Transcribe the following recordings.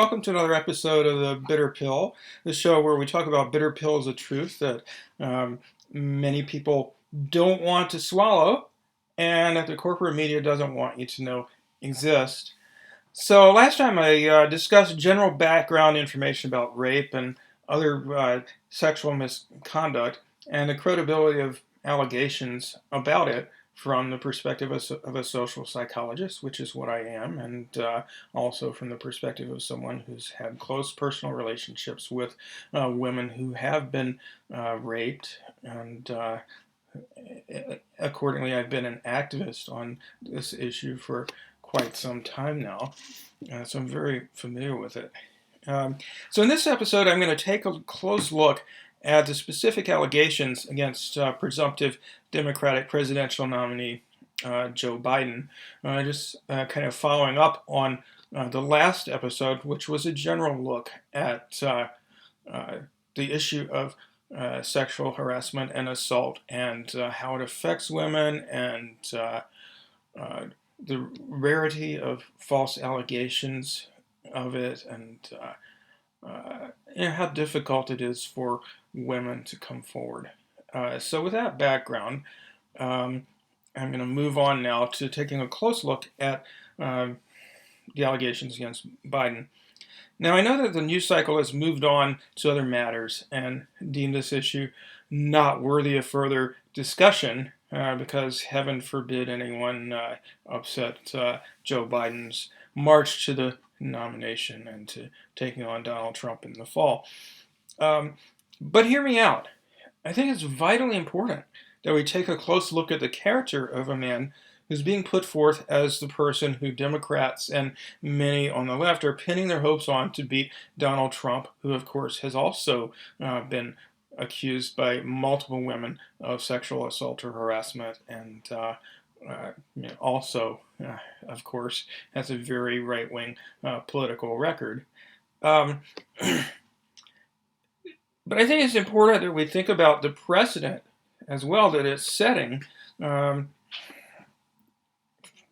Welcome to another episode of The Bitter Pill, the show where we talk about bitter pills of truth that many people don't want to swallow and that the corporate media doesn't want you to know exist. So last time I discussed general background information about rape and other sexual misconduct and the credibility of allegations about it from the perspective of a social psychologist, which is what I am, and also from the perspective of someone who's had close personal relationships with women who have been raped. And accordingly, I've been an activist on this issue for quite some time now, so I'm very familiar with it. So in this episode, I'm going to take a close look at the specific allegations against presumptive Democratic presidential nominee Joe Biden, just kind of following up on the last episode, which was a general look at the issue of sexual harassment and assault and how it affects women and the rarity of false allegations of it and how difficult it is for women to come forward. So with that background, I'm going to move on now to taking a close look at the allegations against Biden. Now, I know that the news cycle has moved on to other matters and deemed this issue not worthy of further discussion because heaven forbid anyone upset Joe Biden's march to the nomination and to taking on Donald Trump in the fall. But hear me out. I think it's vitally important that we take a close look at the character of a man who's being put forth as the person who Democrats and many on the left are pinning their hopes on to beat Donald Trump, who, of course, has also been accused by multiple women of sexual assault or harassment and also, of course, has a very right-wing political record. But I think it's important that we think about the precedent as well that it's setting for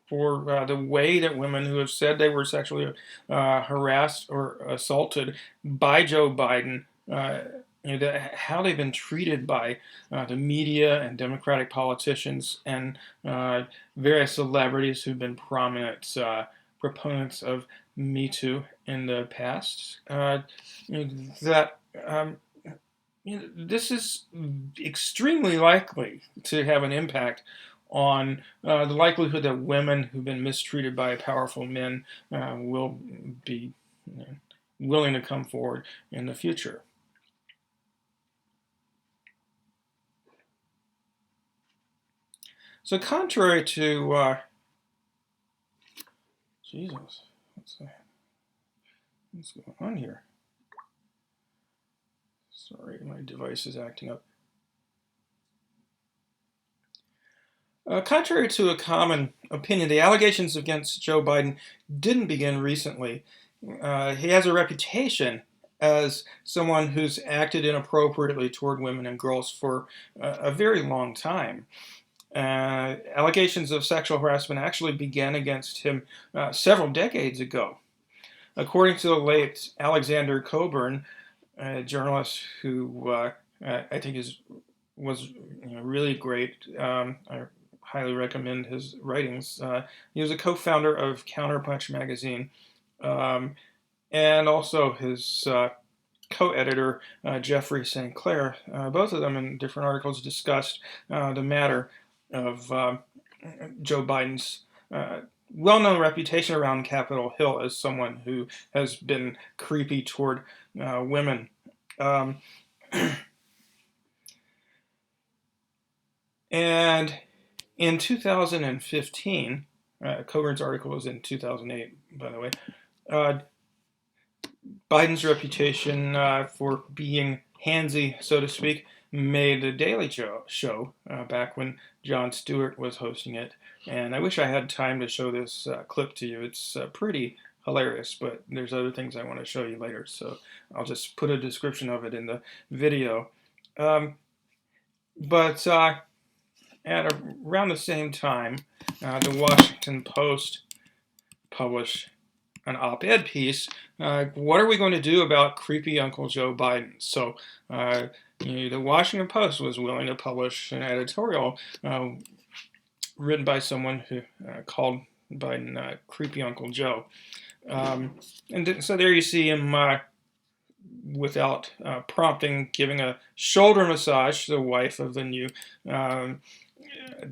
the way that women who have said they were sexually harassed or assaulted by Joe Biden, how they've been treated by the media and Democratic politicians and various celebrities who've been prominent proponents of Me Too in the past. This is extremely likely to have an impact on the likelihood that women who've been mistreated by powerful men will be willing to come forward in the future. So contrary to Jesus, what's going on here? Sorry, my device is acting up. Contrary to a common opinion, the allegations against Joe Biden didn't begin recently. He has a reputation as someone who's acted inappropriately toward women and girls for a very long time. Allegations of sexual harassment actually began against him several decades ago. According to the late Alexander Coburn, a journalist who I think was really great. I highly recommend his writings. He was a co-founder of Counterpunch magazine, and also his co-editor Jeffrey St. Clair. Both of them in different articles discussed the matter of Joe Biden's well-known reputation around Capitol Hill as someone who has been creepy toward women. And in 2015, Coburn's article was in 2008, by the way, Biden's reputation for being handsy, so to speak, made the Daily Show back when Jon Stewart was hosting it. And I wish I had time to show this clip to you. It's pretty hilarious, but there's other things I want to show you later, so I'll just put a description of it in the video. But at around the same time, the Washington Post published an op-ed piece, what are we going to do about creepy Uncle Joe Biden? So the Washington Post was willing to publish an editorial written by someone who called Biden creepy Uncle Joe. And so there you see him without prompting, giving a shoulder massage to the wife of the new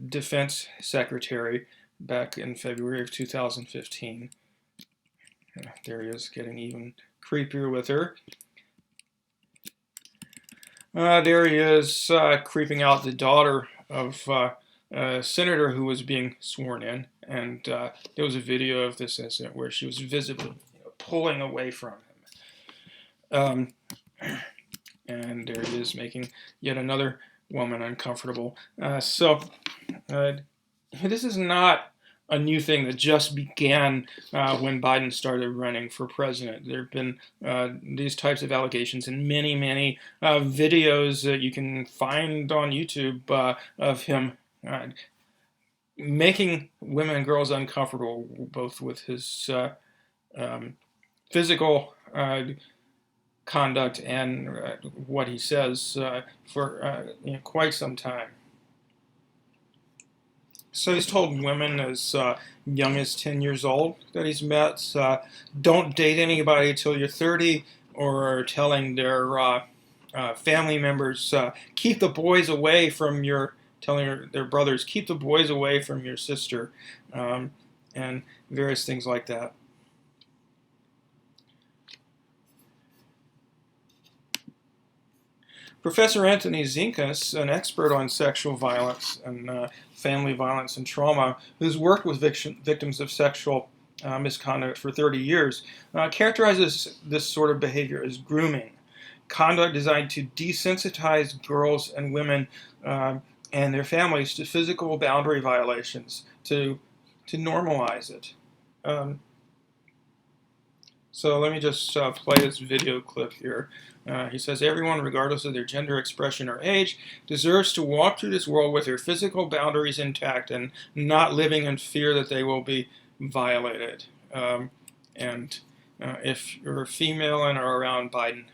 defense secretary back in February of 2015. There he is, getting even creepier with her. There he is, creeping out the daughter of a senator who was being sworn in. And there was a video of this incident where she was visibly pulling away from him. And there he is, making yet another woman uncomfortable. So this is not a new thing that just began when Biden started running for president. There have been these types of allegations in many, many videos that you can find on YouTube of him making women and girls uncomfortable, both with his physical conduct and what he says for quite some time. So he's told women as young as 10 years old that he's met, don't date anybody until you're 30, or telling their family members, keep the boys away from your, telling their brothers, keep the boys away from your sister, and various things like that. Professor Anthony Zinkas, an expert on sexual violence and family violence and trauma, who's worked with victims of sexual misconduct for 30 years, characterizes this sort of behavior as grooming, conduct designed to desensitize girls and women and their families to physical boundary violations, to normalize it. So let me just play this video clip here. He says, everyone, regardless of their gender expression or age, deserves to walk through this world with their physical boundaries intact and not living in fear that they will be violated. And if you're a female and are around Biden,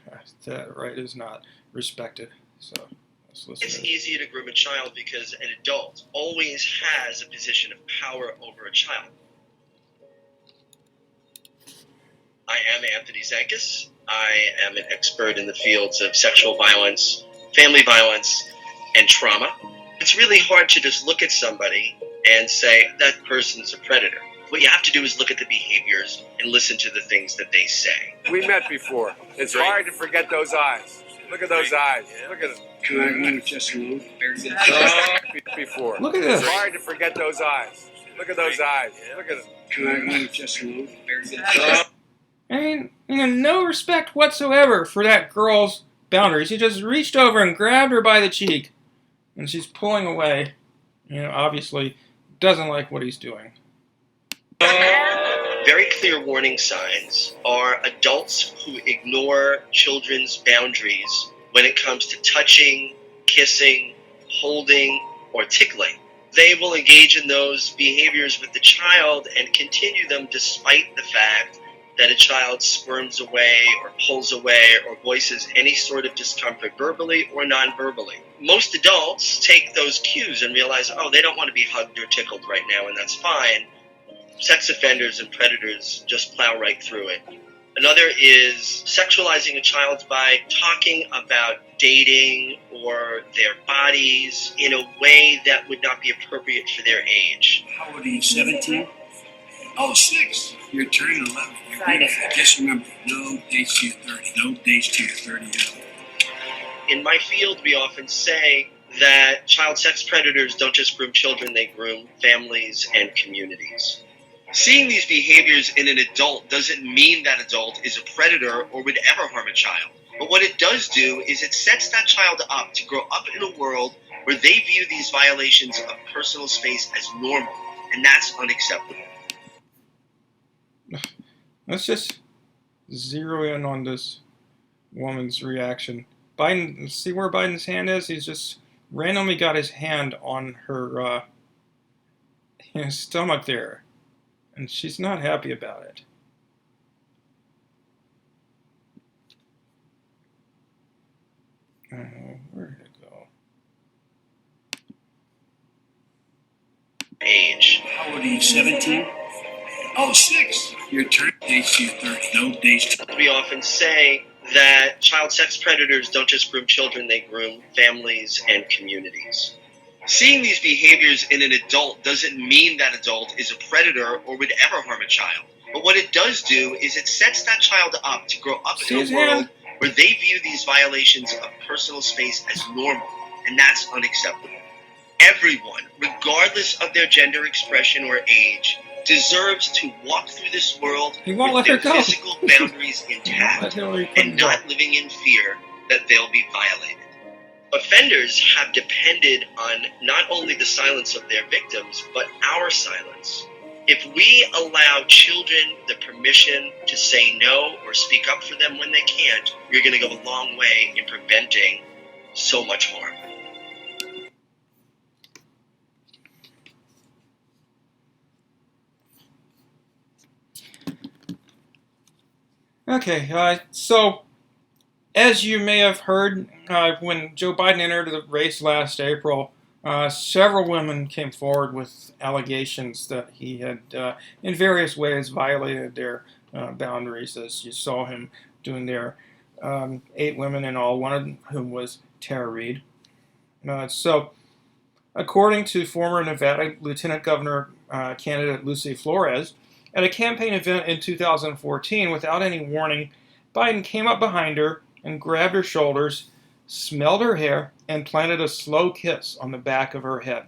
that right is not respected. So let's listen. It's easier to groom a child because an adult always has a position of power over a child. I am Anthony Zinkas. I am an expert in the fields of sexual violence, family violence, and trauma. It's really hard to just look at somebody and say that person's a predator. What you have to do is look at the behaviors and listen to the things that they say. We met before. It's hard to forget those eyes. Look at those eyes. Look at them. Can I move just a little? Before. Look at this. It's hard to forget those eyes. Look at those eyes. Look at them. Can I move just a little? I mean, no respect whatsoever for that girl's boundaries. He just reached over and grabbed her by the cheek, and she's pulling away. Obviously doesn't like what he's doing. Very clear warning signs are adults who ignore children's boundaries when it comes to touching, kissing, holding, or tickling. They will engage in those behaviors with the child and continue them despite the fact that a child squirms away or pulls away or voices any sort of discomfort verbally or non-verbally. Most adults take those cues and realize, oh, they don't want to be hugged or tickled right now, and that's fine. Sex offenders and predators just plow right through it. Another is sexualizing a child by talking about dating or their bodies in a way that would not be appropriate for their age. How old are you, 17? Oh, 6. You're turning 11. You're beautiful. Just remember, no dates to your 30. No dates to your 30 years old. In my field, we often say that child sex predators don't just groom children, they groom families and communities. Seeing these behaviors in an adult doesn't mean that adult is a predator or would ever harm a child. But what it does do is it sets that child up to grow up in a world where they view these violations of personal space as normal, and that's unacceptable. Let's just zero in on this woman's reaction. Biden, see where Biden's hand is? He's just randomly got his hand on her stomach there. And she's not happy about it. Where did it go? Age. How old are you, 17? Oh, 6. Your turn. Days to your 30. No days to... We often say that child sex predators don't just groom children, they groom families and communities. Seeing these behaviors in an adult doesn't mean that adult is a predator or would ever harm a child. But what it does do is it sets that child up to grow up in a world where they view these violations of personal space as normal, and that's unacceptable. Everyone, regardless of their gender expression or age, deserves to walk through this world with their physical boundaries intact and not living in fear that they'll be violated. Offenders have depended on not only the silence of their victims, but our silence. If we allow children the permission to say no or speak up for them when they can't, we're going to go a long way in preventing so much harm. Okay, so as you may have heard, when Joe Biden entered the race last April, several women came forward with allegations that he had, in various ways, violated their boundaries, as you saw him doing there. 8 women in all, one of whom was Tara Reade. So, according to former Nevada Lieutenant Governor candidate Lucy Flores, at a campaign event in 2014, without any warning, Biden came up behind her and grabbed her shoulders, smelled her hair, and planted a slow kiss on the back of her head.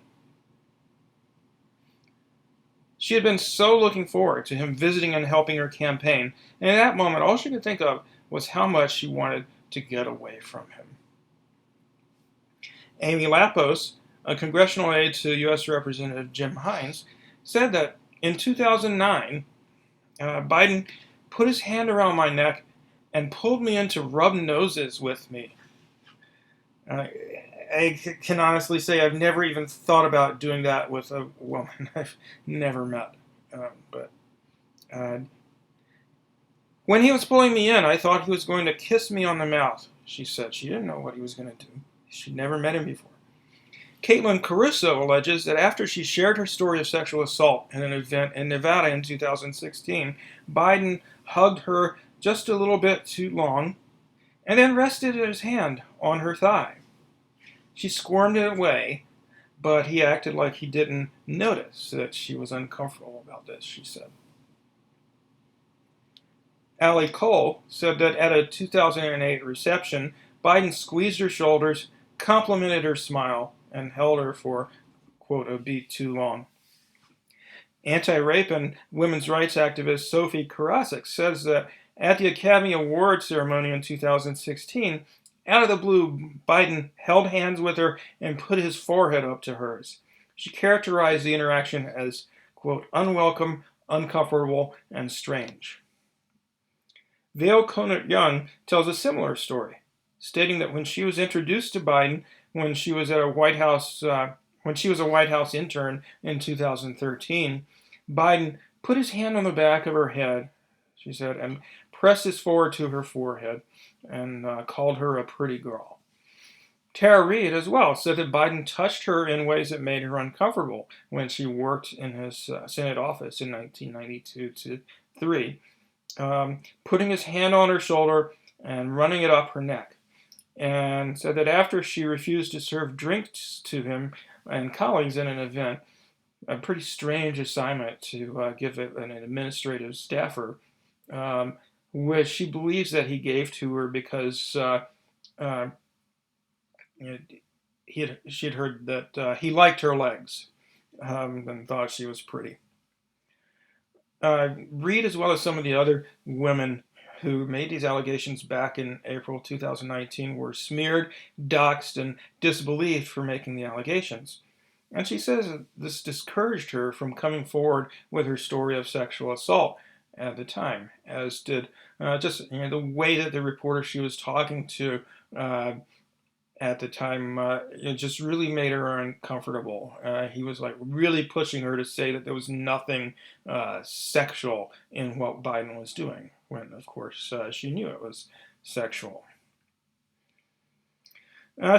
She had been so looking forward to him visiting and helping her campaign, and in that moment, all she could think of was how much she wanted to get away from him. Amy Lapos, a congressional aide to U.S. Representative Jim Hines, said that in 2009, Biden put his hand around my neck and pulled me in to rub noses with me. I can honestly say I've never even thought about doing that with a woman I've never met. But when he was pulling me in, I thought he was going to kiss me on the mouth, she said. She didn't know what he was going to do. She'd never met him before. Caitlin Caruso alleges that after she shared her story of sexual assault at an event in Nevada in 2016, Biden hugged her just a little bit too long and then rested his hand on her thigh. She squirmed it away, but he acted like he didn't notice that she was uncomfortable about this, she said. Allie Cole said that at a 2008 reception, Biden squeezed her shoulders, complimented her smile, and held her for, quote, a beat too long. Anti-rape and women's rights activist Sophie Karasik says that at the Academy Awards ceremony in 2016, out of the blue, Biden held hands with her and put his forehead up to hers. She characterized the interaction as, quote, unwelcome, uncomfortable, and strange. Vail Conant-Young tells a similar story, stating that when she was introduced to Biden when she was a White House intern in 2013, Biden put his hand on the back of her head, she said, and pressed his forehead to her forehead and called her a pretty girl. Tara Reade, as well, said that Biden touched her in ways that made her uncomfortable when she worked in his Senate office in 1992-3, putting his hand on her shoulder and running it up her neck, and said that after she refused to serve drinks to him and colleagues in an event, a pretty strange assignment to give an administrative staffer, which she believes that he gave to her because she had heard that he liked her legs and thought she was pretty. Reid, as well as some of the other women who made these allegations back in April 2019, were smeared, doxxed, and disbelieved for making the allegations. And she says that this discouraged her from coming forward with her story of sexual assault at the time, as did the way that the reporter she was talking to at the time, it just really made her uncomfortable. He was like really pushing her to say that there was nothing sexual in what Biden was doing, when of course she knew it was sexual.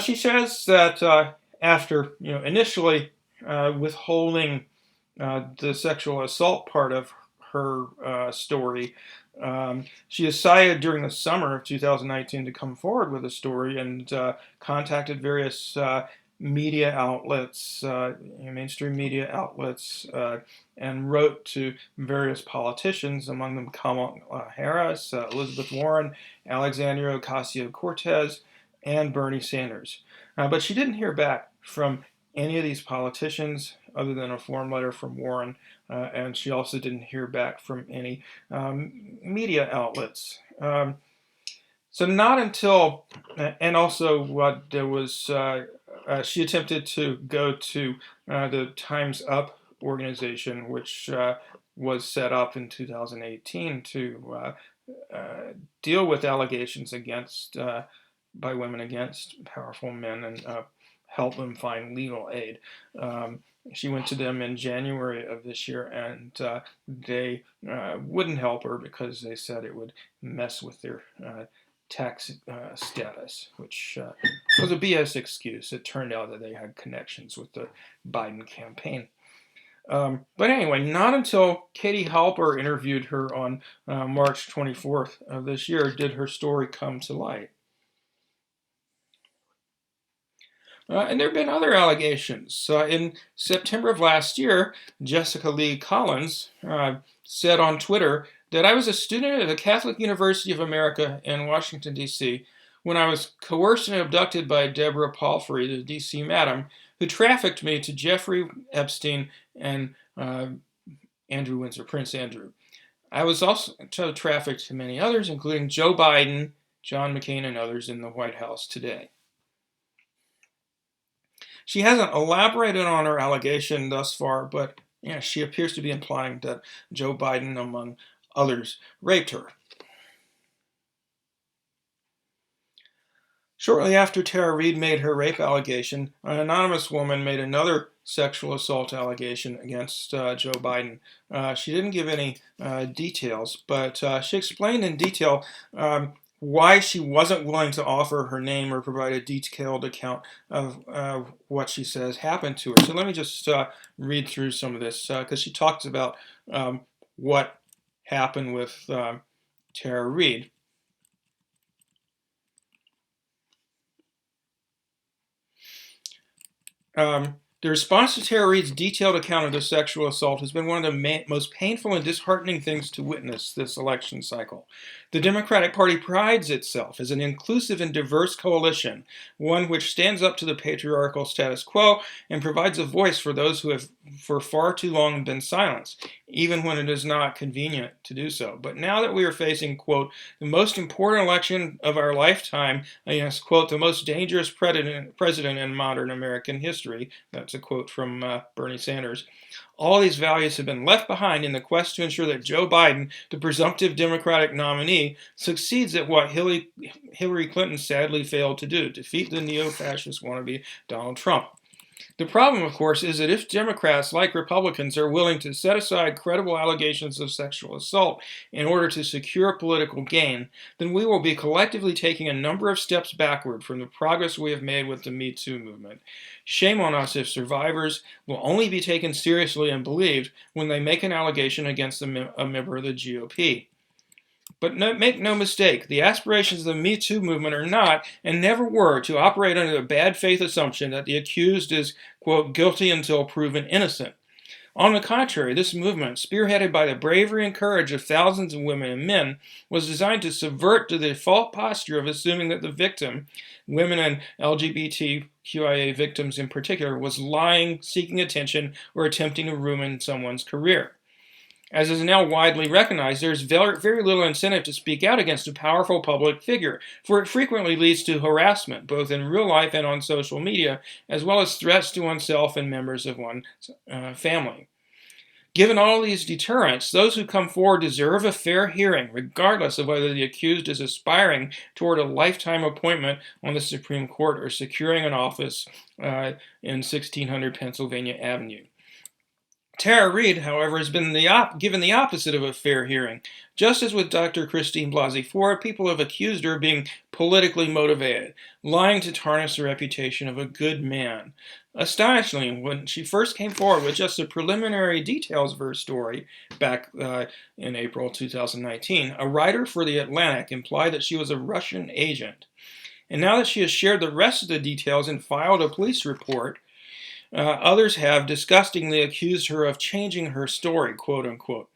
She says that after initially withholding the sexual assault part of her story, she decided during the summer of 2019 to come forward with a story and contacted various media outlets, mainstream media outlets, and wrote to various politicians, among them Kamala Harris, Elizabeth Warren, Alexandria Ocasio-Cortez, and Bernie Sanders. But she didn't hear back from any of these politicians other than a form letter from Warren, and she also didn't hear back from any media outlets. So not until, and also what there was, she attempted to go to the Time's Up organization, which was set up in 2018 to deal with allegations against by women against powerful men and help them find legal aid. She went to them in January of this year, and they wouldn't help her because they said it would mess with their tax status, which was a BS excuse. It turned out that they had connections with the Biden campaign. But anyway, not until Katie Halper interviewed her on March 24th of this year did her story come to light. And there have been other allegations. In September of last year, Jessica Lee Collins said on Twitter that I was a student at the Catholic University of America in Washington, D.C., when I was coerced and abducted by Deborah Palfrey, the D.C. madam, who trafficked me to Jeffrey Epstein and Andrew Windsor, Prince Andrew. I was also trafficked to many others, including Joe Biden, John McCain, and others in the White House today. She hasn't elaborated on her allegation thus far, but she appears to be implying that Joe Biden, among others, raped her. Shortly after Tara Reade made her rape allegation, an anonymous woman made another sexual assault allegation against Joe Biden. She didn't give any details, but she explained in detail why she wasn't willing to offer her name or provide a detailed account of what she says happened to her. So let me just read through some of this, because she talks about what happened with Tara Reade. The response to Tara Reade's detailed account of the sexual assault has been one of the most painful and disheartening things to witness this election cycle. The Democratic Party prides itself as an inclusive and diverse coalition, one which stands up to the patriarchal status quo and provides a voice for those who have for far too long been silenced, even when it is not convenient to do so. But now that we are facing, quote, the most important election of our lifetime against, quote, the most dangerous president in modern American history, that's a quote from Bernie Sanders, all these values have been left behind in the quest to ensure that Joe Biden, the presumptive Democratic nominee, succeeds at what Hillary Clinton sadly failed to do, defeat the neo-fascist wannabe Donald Trump. The problem, of course, is that if Democrats, like Republicans, are willing to set aside credible allegations of sexual assault in order to secure political gain, then we will be collectively taking a number of steps backward from the progress we have made with the Me Too movement. Shame on us if survivors will only be taken seriously and believed when they make an allegation against a member of the GOP. But make no mistake, the aspirations of the Me Too movement are not, and never were, to operate under the bad faith assumption that the accused is, quote, guilty until proven innocent. On the contrary, this movement, spearheaded by the bravery and courage of thousands of women and men, was designed to subvert the default posture of assuming that the victim, women and LGBTQIA victims in particular, was lying, seeking attention, or attempting to ruin someone's career. As is now widely recognized, there is very little incentive to speak out against a powerful public figure, for it frequently leads to harassment, both in real life and on social media, as well as threats to oneself and members of one's family. Given all these deterrents, those who come forward deserve a fair hearing, regardless of whether the accused is aspiring toward a lifetime appointment on the Supreme Court or securing an office in 1600 Pennsylvania Avenue. Tara Reade, however, has been given the opposite of a fair hearing. Just as with Dr. Christine Blasey Ford, people have accused her of being politically motivated, lying to tarnish the reputation of a good man. Astonishingly, when she first came forward with just the preliminary details of her story back in April 2019, a writer for The Atlantic implied that she was a Russian agent. And now that she has shared the rest of the details and filed a police report, others have disgustingly accused her of changing her story, quote unquote.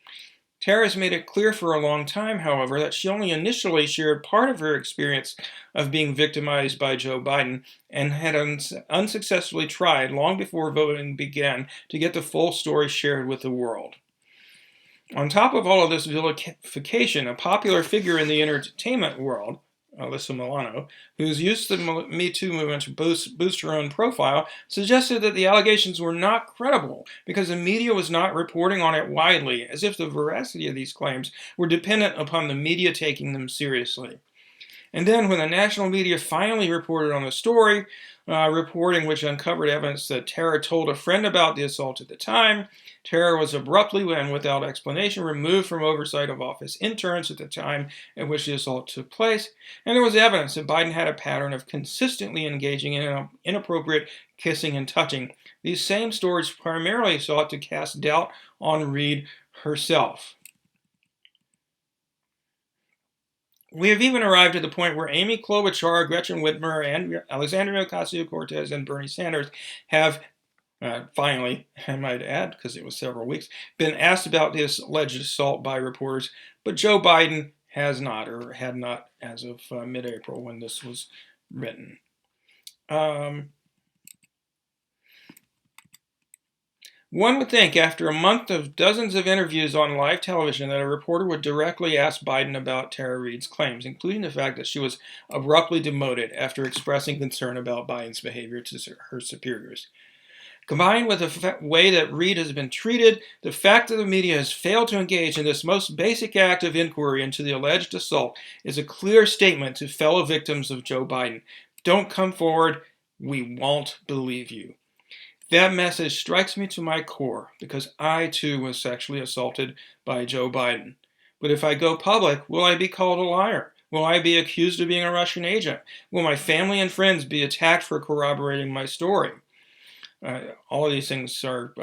Tara has made it clear for a long time, however, that she only initially shared part of her experience of being victimized by Joe Biden and had unsuccessfully tried, long before voting began, to get the full story shared with the world. On top of all of this vilification, a popular figure in the entertainment world, Alyssa Milano, who's used the Me Too movement to boost her own profile, suggested that the allegations were not credible because the media was not reporting on it widely, as if the veracity of these claims were dependent upon the media taking them seriously. And then when the national media finally reported on the story, reporting which uncovered evidence that Tara told a friend about the assault at the time, Tara was abruptly and without explanation removed from oversight of office interns at the time at which the assault took place, and there was evidence that Biden had a pattern of consistently engaging in inappropriate kissing and touching. These same stories primarily sought to cast doubt on Reid herself. We have even arrived at the point where Amy Klobuchar, Gretchen Whitmer, and Alexandria Ocasio-Cortez and Bernie Sanders have finally, I might add, because it was several weeks, been asked about this alleged assault by reporters, but Joe Biden has not, or had not as of mid-April when this was written. One would think after a month of dozens of interviews on live television that a reporter would directly ask Biden about Tara Reade's claims, including the fact that she was abruptly demoted after expressing concern about Biden's behavior to her superiors. Combined with the way that Reid has been treated, the fact that the media has failed to engage in this most basic act of inquiry into the alleged assault is a clear statement to fellow victims of Joe Biden. Don't come forward. We won't believe you. That message strikes me to my core because I too was sexually assaulted by Joe Biden. But if I go public, will I be called a liar? Will I be accused of being a Russian agent? Will my family and friends be attacked for corroborating my story? All of these things are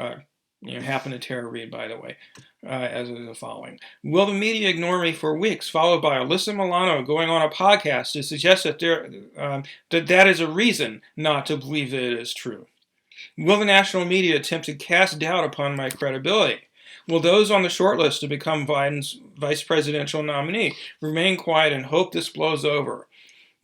happen to Tara Reade, by the way, as is the following. Will the media ignore me for weeks, followed by Alyssa Milano going on a podcast to suggest that that is a reason not to believe that it is true? Will the national media attempt to cast doubt upon my credibility? Will those on the shortlist to become Biden's vice presidential nominee remain quiet and hope this blows over?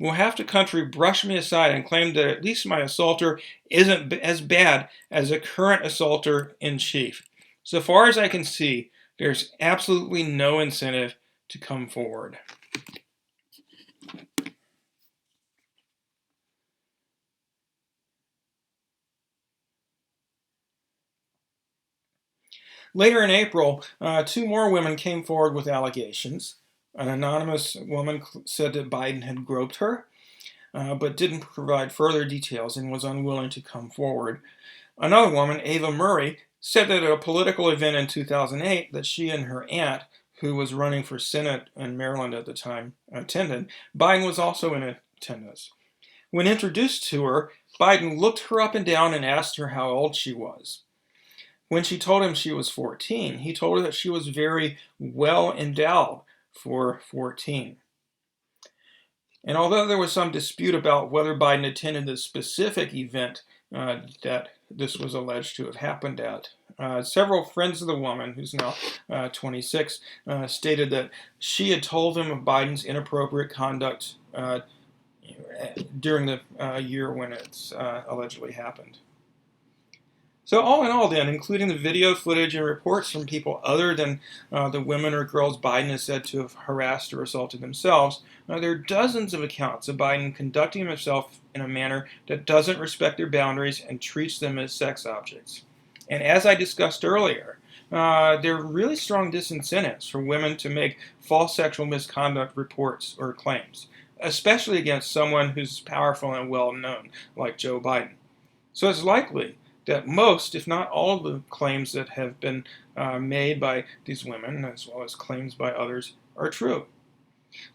Will half the country brush me aside and claim that at least my assaulter isn't as bad as a current assaulter in chief? So far as I can see, there's absolutely no incentive to come forward. Later in April, two more women came forward with allegations. An anonymous woman said that Biden had groped her, but didn't provide further details and was unwilling to come forward. Another woman, Ava Murray, said that at a political event in 2008 that she and her aunt, who was running for Senate in Maryland at the time, attended, Biden was also in attendance. When introduced to her, Biden looked her up and down and asked her how old she was. When she told him she was 14, he told her that she was very well endowed for 14. And although there was some dispute about whether Biden attended the specific event that this was alleged to have happened at, several friends of the woman, who's now 26, stated that she had told him of Biden's inappropriate conduct during the year when it's allegedly happened. So all in all then, including the video footage and reports from people other than the women or girls Biden is said to have harassed or assaulted themselves, there are dozens of accounts of Biden conducting himself in a manner that doesn't respect their boundaries and treats them as sex objects. And as I discussed earlier, there are really strong disincentives for women to make false sexual misconduct reports or claims, especially against someone who's powerful and well known, like Joe Biden. So it's likely that most, if not all, of the claims that have been made by these women, as well as claims by others, are true.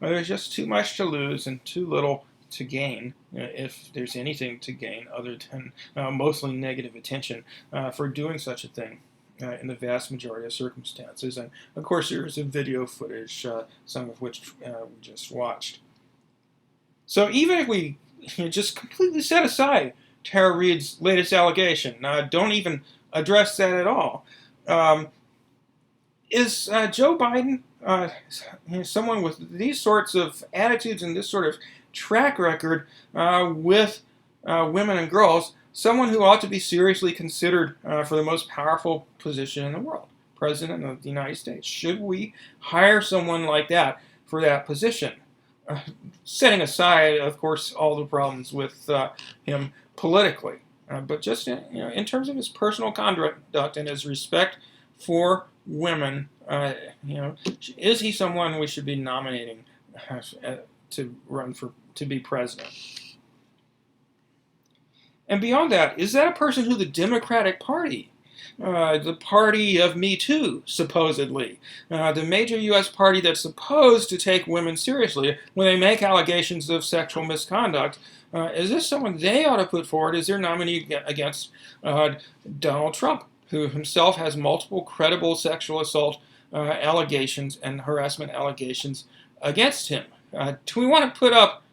There's just too much to lose and too little to gain, if there's anything to gain other than mostly negative attention for doing such a thing in the vast majority of circumstances. And of course, there's a video footage, some of which we just watched. So even if we just completely set aside Tara Reade's latest allegation, don't even address that at all, is Joe Biden someone with these sorts of attitudes and this sort of track record with women and girls, someone who ought to be seriously considered for the most powerful position in the world, President of the United States? Should we hire someone like that for that position? Setting aside, of course, all the problems with him politically, but just in terms of his personal conduct and his respect for women, is he someone we should be nominating to run to be president? And beyond that, is that a person who the Democratic Party, the party of Me Too, supposedly, the major U.S. party that's supposed to take women seriously when they make allegations of sexual misconduct, is this someone they ought to put forward as their nominee against Donald Trump, who himself has multiple credible sexual assault allegations and harassment allegations against him? Do we want to put up,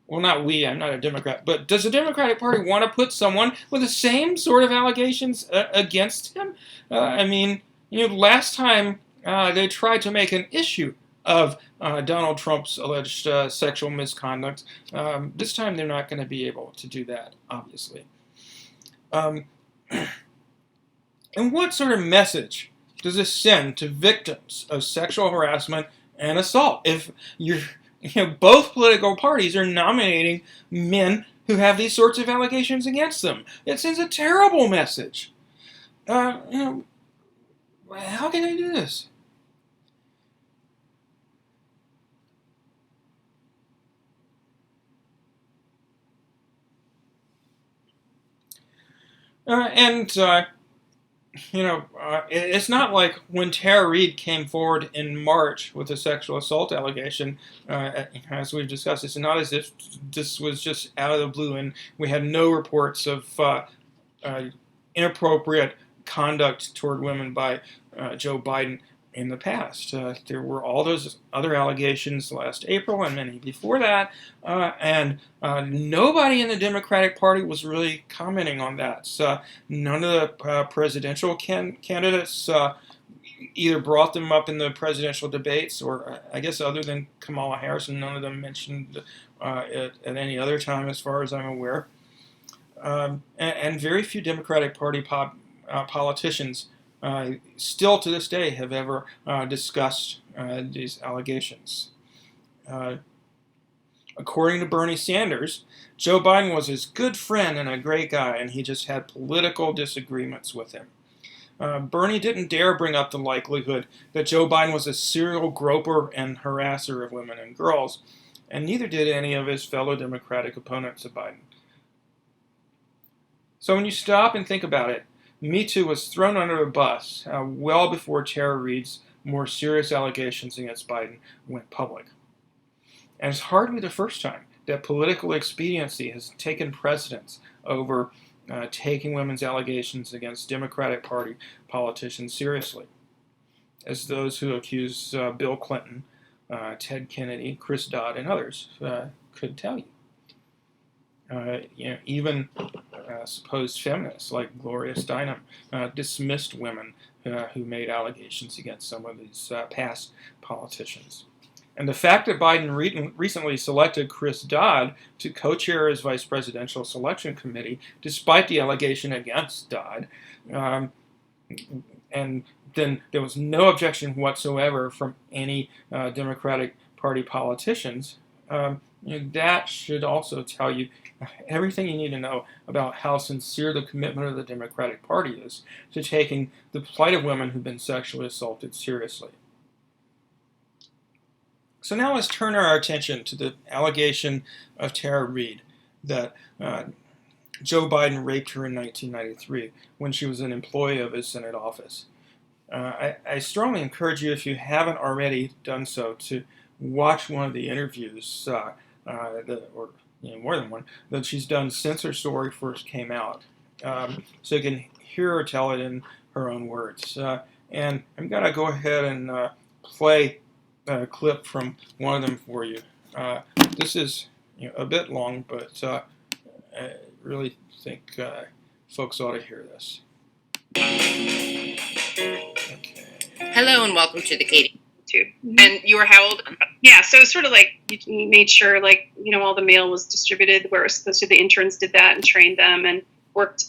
well, not we, I'm not a Democrat, but does the Democratic Party want to put someone with the same sort of allegations against him? Last time they tried to make an issue of Donald Trump's alleged sexual misconduct. This time they're not going to be able to do that, obviously. And what sort of message does this send to victims of sexual harassment and assault if both political parties are nominating men who have these sorts of allegations against them? It sends a terrible message. How can they do this? It's not like when Tara Reade came forward in March with a sexual assault allegation, as we've discussed. It's not as if this was just out of the blue and we had no reports of inappropriate conduct toward women by Joe Biden in the past. There were all those other allegations last April and many before that, and nobody in the Democratic Party was really commenting on that. So none of the presidential candidates either brought them up in the presidential debates, or I guess other than Kamala Harris, none of them mentioned it at any other time as far as I'm aware. And very few Democratic Party politicians still to this day have ever discussed these allegations. According to Bernie Sanders, Joe Biden was his good friend and a great guy, and he just had political disagreements with him. Bernie didn't dare bring up the likelihood that Joe Biden was a serial groper and harasser of women and girls, and neither did any of his fellow Democratic opponents of Biden. So when you stop and think about it, Me Too was thrown under the bus well before Tara Reade's more serious allegations against Biden went public. And it's hardly the first time that political expediency has taken precedence over taking women's allegations against Democratic Party politicians seriously, as those who accuse Bill Clinton, Ted Kennedy, Chris Dodd, and others could tell you. Even supposed feminists like Gloria Steinem dismissed women who made allegations against some of these past politicians. And the fact that Biden recently selected Chris Dodd to co-chair his vice presidential selection committee, despite the allegation against Dodd, and then there was no objection whatsoever from any Democratic Party politicians, that should also tell you everything you need to know about how sincere the commitment of the Democratic Party is to taking the plight of women who've been sexually assaulted seriously. So now let's turn our attention to the allegation of Tara Reade that Joe Biden raped her in 1993 when she was an employee of his Senate office. I strongly encourage you, if you haven't already done so, to watch one of the interviews, or more than one, that she's done since her story first came out. So you can hear her tell it in her own words. And I'm going to go ahead and play a clip from one of them for you. This is a bit long, but I really think folks ought to hear this. Okay. Hello and welcome to the Katie tube. And you were how old? Yeah, so it was sort of like you made sure, like, all the mail was distributed where it was supposed to. The interns did that and trained them and worked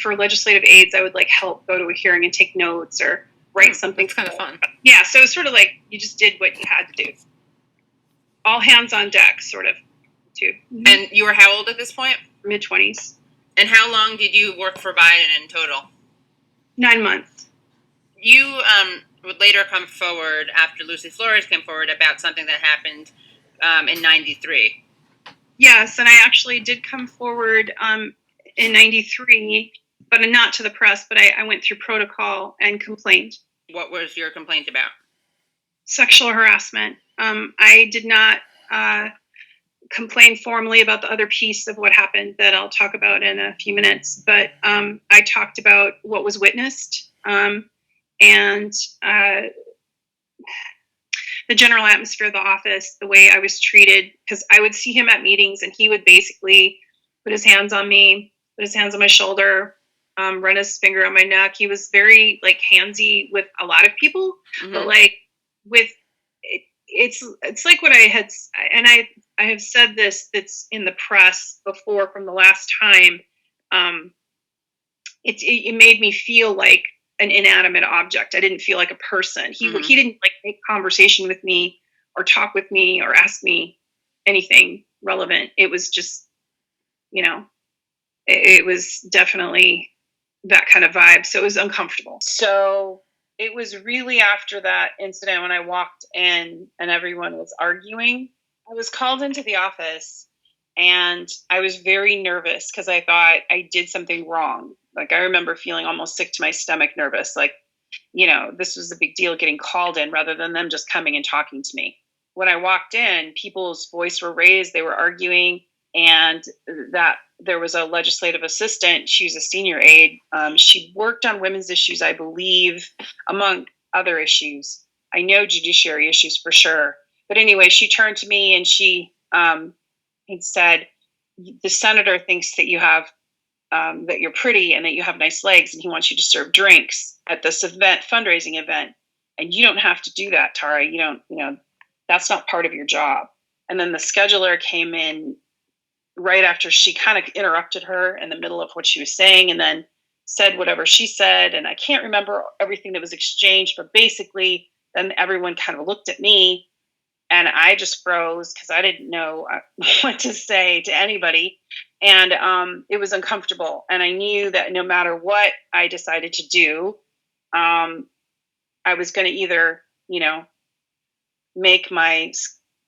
for legislative aides. I would help go to a hearing and take notes or write something. It's kind of fun. Yeah, so it was sort of like you just did what you had to do. All hands on deck, sort of, too. And you were how old at this point? Mid-20s. And how long did you work for Biden in total? 9 months. You would later come forward after Lucy Flores came forward about something that happened in 93. Yes, and I actually did come forward in 93, but not to the press, but I went through protocol and complained. What was your complaint about? Sexual harassment. I did not complain formally about the other piece of what happened that I'll talk about in a few minutes, but I talked about what was witnessed and the general atmosphere of the office, the way I was treated, because I would see him at meetings and he would basically put his hands on me, put his hands on my shoulder, run his finger on my neck. He was very handsy with a lot of people, but with it's like what I had, and I have said this that's in the press before from the last time. It made me feel like an inanimate object. I didn't feel like a person. He didn't make conversation with me or talk with me or ask me anything relevant. It was just, it was definitely that kind of vibe. So it was uncomfortable. So it was really after that incident when I walked in and everyone was arguing. I was called into the office and I was very nervous because I thought I did something wrong. I remember feeling almost sick to my stomach, nervous. This was a big deal getting called in rather than them just coming and talking to me. When I walked in, people's voice were raised, they were arguing, and that there was a legislative assistant. She was a senior aide. She worked on women's issues, I believe, among other issues. I know judiciary issues for sure. But anyway, she turned to me and she had said, the senator thinks that you have, that you're pretty and that you have nice legs and he wants you to serve drinks at this event, fundraising event. And you don't have to do that, Tara. You don't, that's not part of your job. And then the scheduler came in right after she kind of interrupted her in the middle of what she was saying and then said whatever she said. And I can't remember everything that was exchanged, but basically then everyone kind of looked at me and I just froze because I didn't know what to say to anybody. And it was uncomfortable. And I knew that no matter what I decided to do, I was going to either, make my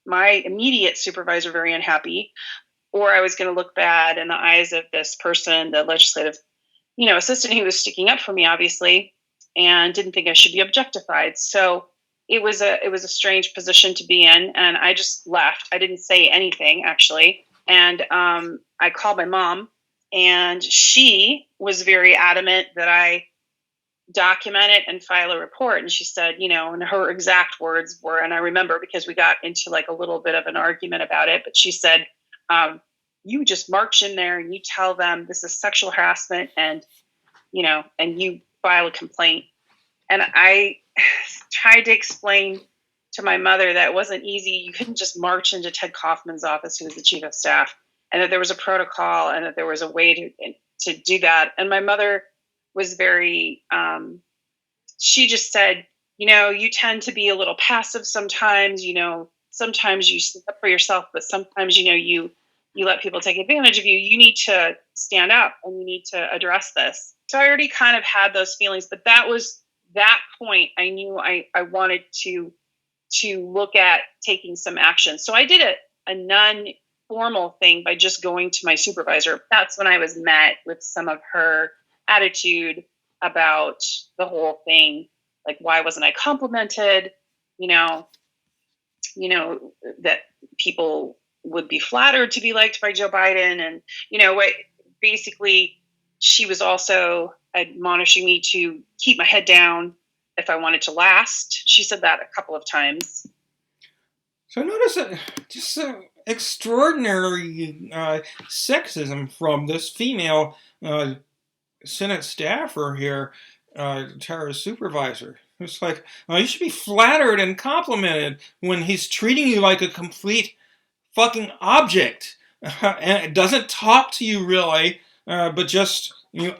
immediate supervisor very unhappy, or I was going to look bad in the eyes of this person, the legislative, assistant who was sticking up for me, obviously, and didn't think I should be objectified. So it was a strange position to be in, and I just left. I didn't say anything, actually. And I called my mom, and she was very adamant that I document it and file a report. And she said, and her exact words were, and I remember because we got into a little bit of an argument about it, but she said, you just march in there and you tell them this is sexual harassment and you file a complaint. And I tried to explain to my mother that it wasn't easy. You couldn't just march into Ted Kaufman's office, who was the chief of staff, and that there was a protocol and that there was a way to do that. And my mother was very, she just said, you tend to be a little passive sometimes, sometimes you stick up for yourself, but sometimes, you let people take advantage of you. You need to stand up and you need to address this. So I already kind of had those feelings, but that was that point. I knew I wanted to look at taking some action. So I did a formal thing by just going to my supervisor. That's when I was met with some of her attitude about the whole thing. Like, why wasn't I complimented? That people would be flattered to be liked by Joe Biden. And, what basically she was also admonishing me to keep my head down if I wanted to last. She said that a couple of times. So notice just extraordinary sexism from this female Senate staffer here, Tara's supervisor. It's like, you should be flattered and complimented when he's treating you like a complete fucking object. And it doesn't talk to you really, but just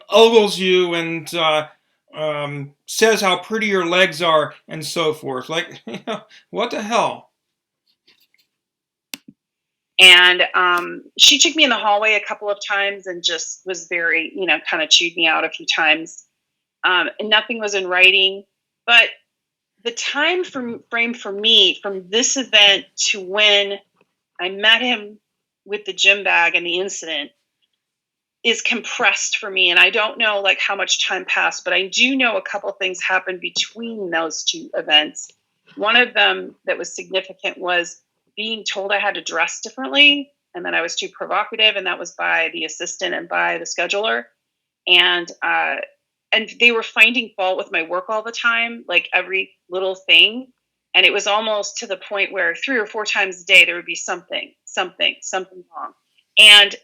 ogles you and says how pretty your legs are and so forth. Like, what the hell? And she took me in the hallway a couple of times and just was very, kind of chewed me out a few times. And nothing was in writing. But the time frame for me from this event to when I met him with the gym bag and the incident is compressed for me. And I don't know how much time passed, but I do know a couple things happened between those two events. One of them that was significant was being told I had to dress differently and that I was too provocative, and that was by the assistant and by the scheduler. And they were finding fault with my work all the time, like every little thing. And it was almost to the point where 3 or 4 times a day there would be something wrong. And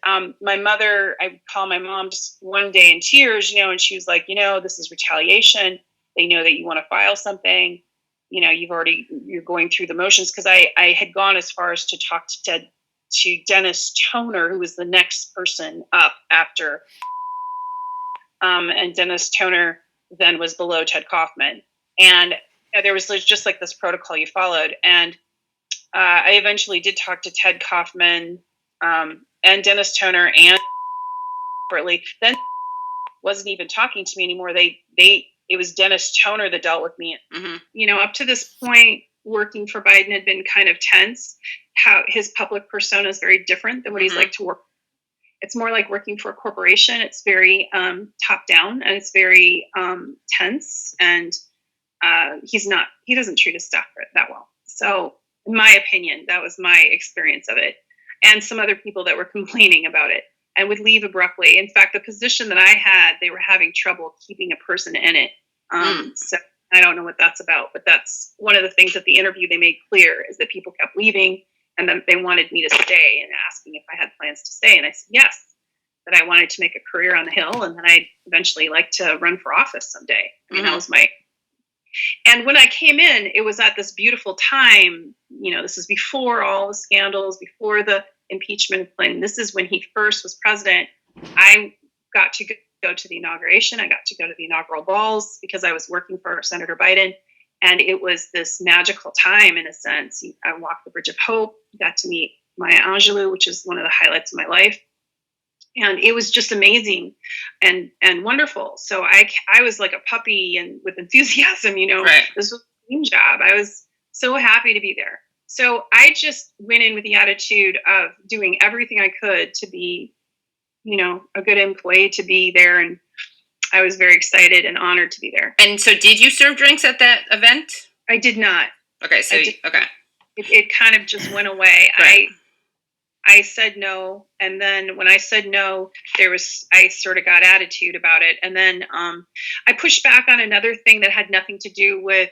my mother, I call my mom just one day in tears, and she was like, this is retaliation. They know that you want to file something. You're going through the motions. Because I had gone as far as to talk to Dennis Toner, who was the next person up after. And Dennis Toner then was below Ted Kaufman. And there was just this protocol you followed. And I eventually did talk to Ted Kaufman and Dennis Toner, and separately. Then wasn't even talking to me anymore. It was Dennis Toner that dealt with me. Mm-hmm. Up to this point, working for Biden had been kind of tense. How his public persona is very different than what he's like to work. It's more like working for a corporation. It's very top down, and it's very tense. And he doesn't treat his staff that well. So in my opinion, that was my experience of it. And some other people that were complaining about it and would leave abruptly. In fact, the position that I had, they were having trouble keeping a person in it. So I don't know what that's about, but that's one of the things at the interview they made clear is that people kept leaving, and then they wanted me to stay and asking if I had plans to stay. And I said, yes, that I wanted to make a career on the Hill, and then I'd eventually like to run for office someday. I mean, that was and when I came in, it was at this beautiful time. This is before all the scandals, before the impeachment of Clinton. This is when he first was president. I got to go to the inauguration. I got to go to the inaugural balls because I was working for Senator Biden. And it was this magical time in a sense. I walked the Bridge of Hope, got to meet Maya Angelou, which is one of the highlights of my life. And it was just amazing and wonderful. So I was like a puppy and with enthusiasm, Right. This was a dream job. I was so happy to be there. So I just went in with the attitude of doing everything I could to be, a good employee, to be there. And I was very excited and honored to be there. And so did you serve drinks at that event? I did not. Okay. So, okay. It kind of just went away. Right. I said no. And then when I said no, I sort of got attitude about it. And then I pushed back on another thing that had nothing to do with,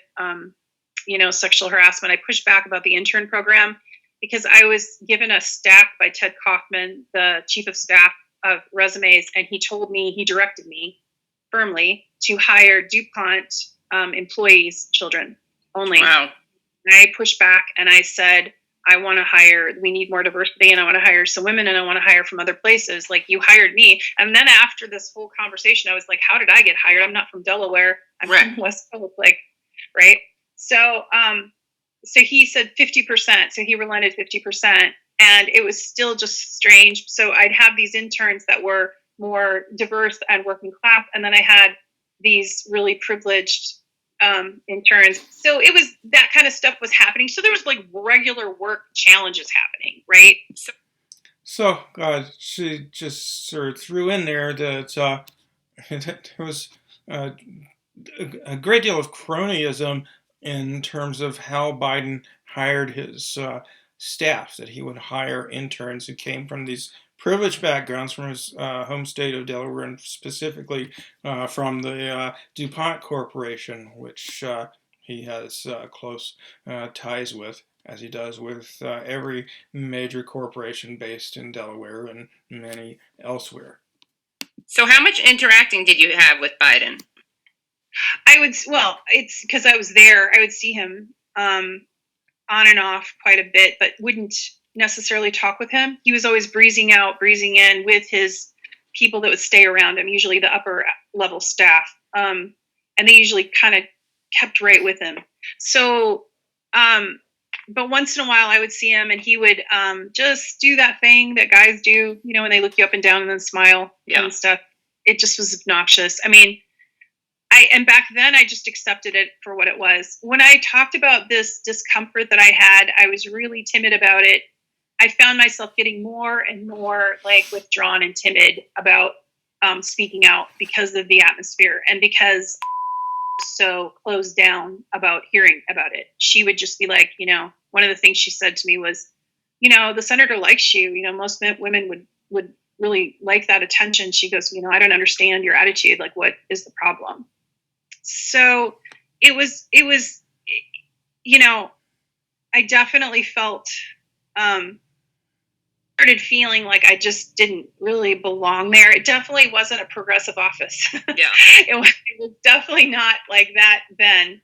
sexual harassment. I pushed back about the intern program because I was given a stack by Ted Kaufman, the chief of staff, of resumes. And he directed me firmly to hire DuPont employees' children only. Wow. And I pushed back and I said, we need more diversity, and I want to hire some women, and I want to hire from other places. Like, you hired me. And then after this whole conversation, I was like, how did I get hired? I'm not from Delaware. I'm from West Coast, right? So, so he said 50%. So he relented 50%, and it was still just strange. So I'd have these interns that were more diverse and working class. And then I had these really privileged interns. So it was that kind of stuff was happening. So there was regular work challenges happening, right? So she just sort of threw in there that there was a great deal of cronyism in terms of how Biden hired his staff, that he would hire interns who came from these privileged backgrounds from his home state of Delaware, and specifically from the DuPont Corporation, which he has close ties with, as he does with every major corporation based in Delaware and many elsewhere. So how much interacting did you have with Biden? It's because I was there. I would see him on and off quite a bit, but wouldn't necessarily talk with him. He was always breezing out, breezing in with his people that would stay around him, usually the upper level staff. And they usually kind of kept right with him. So, but once in a while I would see him and he would just do that thing that guys do, when they look you up and down and then smile and stuff. It just was obnoxious. I mean, and back then I just accepted it for what it was. When I talked about this discomfort that I had, I was really timid about it. I found myself getting more and more withdrawn and timid about speaking out because of the atmosphere and because so closed down about hearing about it. She would just be like, one of the things she said to me was, the senator likes you. Most women would really like that attention. She goes, I don't understand your attitude. Like, what is the problem? So it was, I definitely felt, started feeling like I just didn't really belong there. It definitely wasn't a progressive office. Yeah. It was definitely not like that then.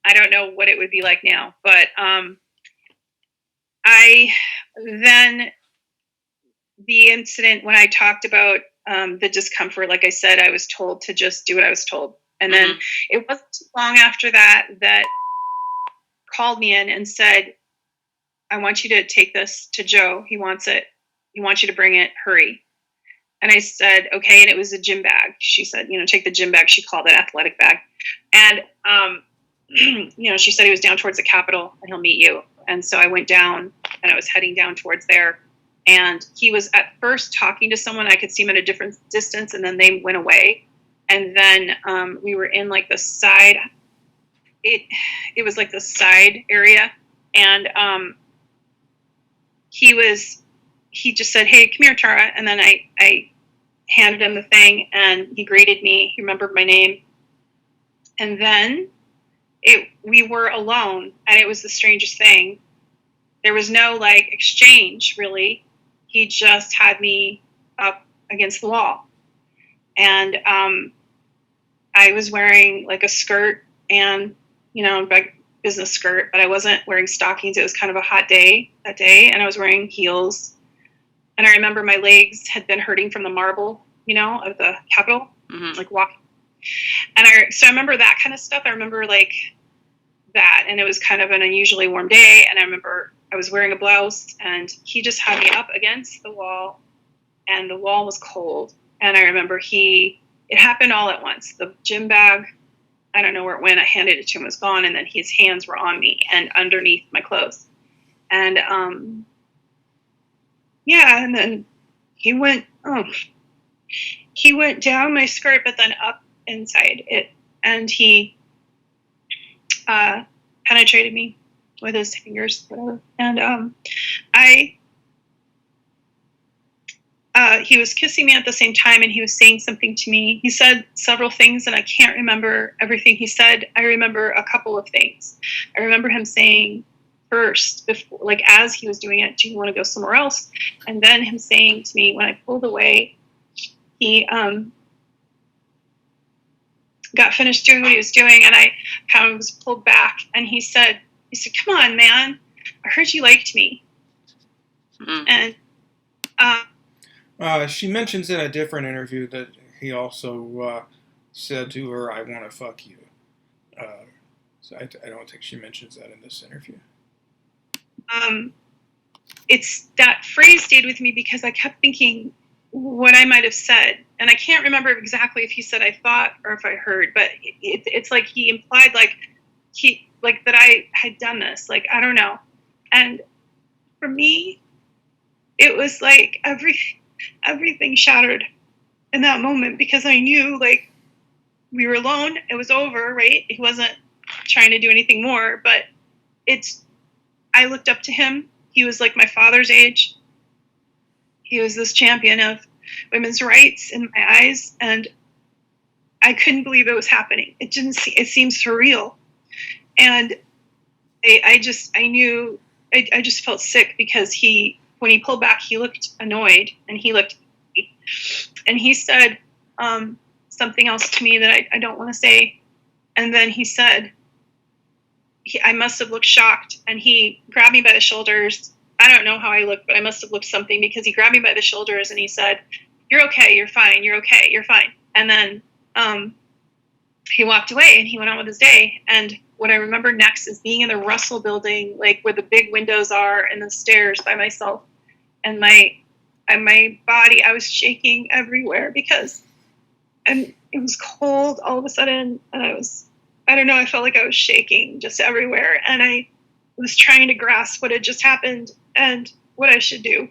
I don't know what it would be like now, but the incident when I talked about the discomfort, like I said, I was told to just do what I was told. And then it wasn't too long after that called me in and said, I want you to take this to Joe. He wants it. He wants you to bring it. Hurry. And I said, okay. And it was a gym bag. She said, take the gym bag. She called it athletic bag. And, she said he was down towards the Capitol and he'll meet you. And so I went down and I was heading down towards there. And he was at first talking to someone. I could see him at a different distance and then they went away. And then we were in the side. It was like the side area. And he just said, hey, come here, Tara. And then I handed him the thing and he greeted me. He remembered my name. And then we were alone and it was the strangest thing. There was no exchange really. He just had me up against the wall. And I was wearing a skirt and, business skirt, but I wasn't wearing stockings. It was kind of a hot day that day and I was wearing heels. And I remember my legs had been hurting from the marble, of the Capitol, walking. And so I remember that kind of stuff. I remember that, and it was kind of an unusually warm day. And I remember I was wearing a blouse and he just had me up against the wall and the wall was cold. And I remember it happened all at once. The gym bag, I don't know where it went. I handed it to him, it was gone. And then his hands were on me and underneath my clothes. And, and then he went down my skirt, but then up inside it. And he, penetrated me with his fingers, whatever. And, he was kissing me at the same time and he was saying something to me. He said several things and I can't remember everything he said. I remember a couple of things. I remember him saying first, before, as he was doing it, do you want to go somewhere else? And then him saying to me when I pulled away, he got finished doing what he was doing and I kind of was pulled back and he said, come on, man, I heard you liked me. And she mentions in a different interview that he also said to her, I want to fuck you. So I don't think she mentions that in this interview. It's that phrase stayed with me because I kept thinking what I might have said. And I can't remember exactly if he said I thought or if I heard, but it's like he implied that I had done this. I don't know. And for me, it was like everything shattered in that moment, because I knew, like, we were alone. It was over, right? He wasn't trying to do anything more, but I looked up to him. He was like my father's age. He was this champion of women's rights in my eyes, and I couldn't believe it was happening. It seemed surreal. And I just felt sick, because when he pulled back, he looked annoyed, and he said something else to me that I don't want to say. And then he said, I must have looked shocked, and he grabbed me by the shoulders. I don't know how I looked, but I must have looked something, because he grabbed me by the shoulders and he said, "You're okay, you're fine, you're okay, you're fine." And then he walked away and he went on with his day. And what I remember next is being in the Russell building, like where the big windows are, and the stairs by myself. And my body, I was shaking everywhere, because it was cold all of a sudden. And I don't know, I felt like I was shaking just everywhere. And I was trying to grasp what had just happened and what I should do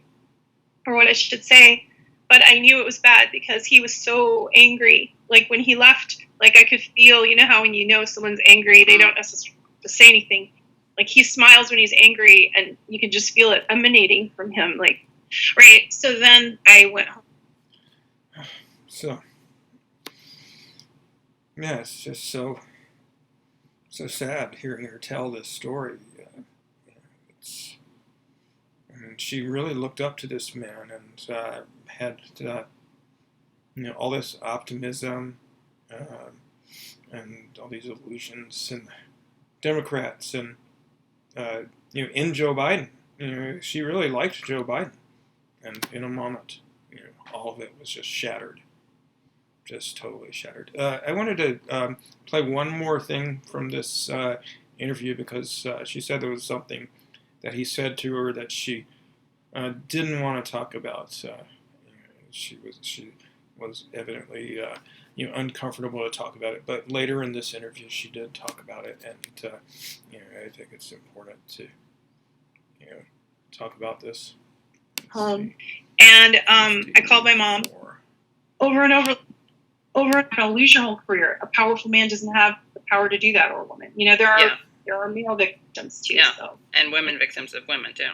or what I should say. But I knew it was bad, because he was so angry. Like when he left, like I could feel, you know how when you know someone's angry, they don't necessarily have to say anything. Like he smiles when he's angry, and you can just feel it emanating from him. Like, right. So then I went home. So, yeah, it's just so sad hearing her tell this story. She really looked up to this man, and had all this optimism, and all these illusions, and Democrats, and in Joe Biden. She really liked Joe Biden, and in a moment, all of it was just shattered. Just totally shattered. I wanted to play one more thing from this interview, because she said there was something that he said to her that she didn't want to talk about. She was evidently uncomfortable to talk about it. But later in this interview, she did talk about it, and I think it's important to talk about this. And I called my mom over and over. Lose your whole career. A powerful man doesn't have the power to do that, or a woman. There are male victims too. Yeah, so. And women victims of women too.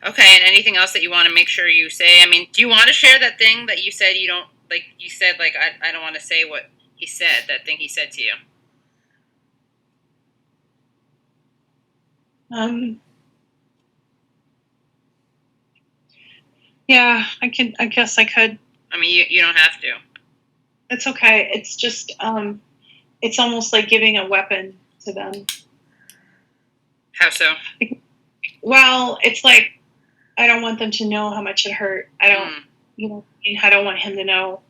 Okay, and anything else that you want to make sure you say? I mean, do you want to share that thing that you said you don't like? You said like I don't want to say what he said. That thing he said to you. Yeah, I guess I could. I mean, you don't have to. It's okay. It's just it's almost like giving a weapon to them. How so? Well, it's like I don't want them to know how much it hurt. I don't, I don't want him to know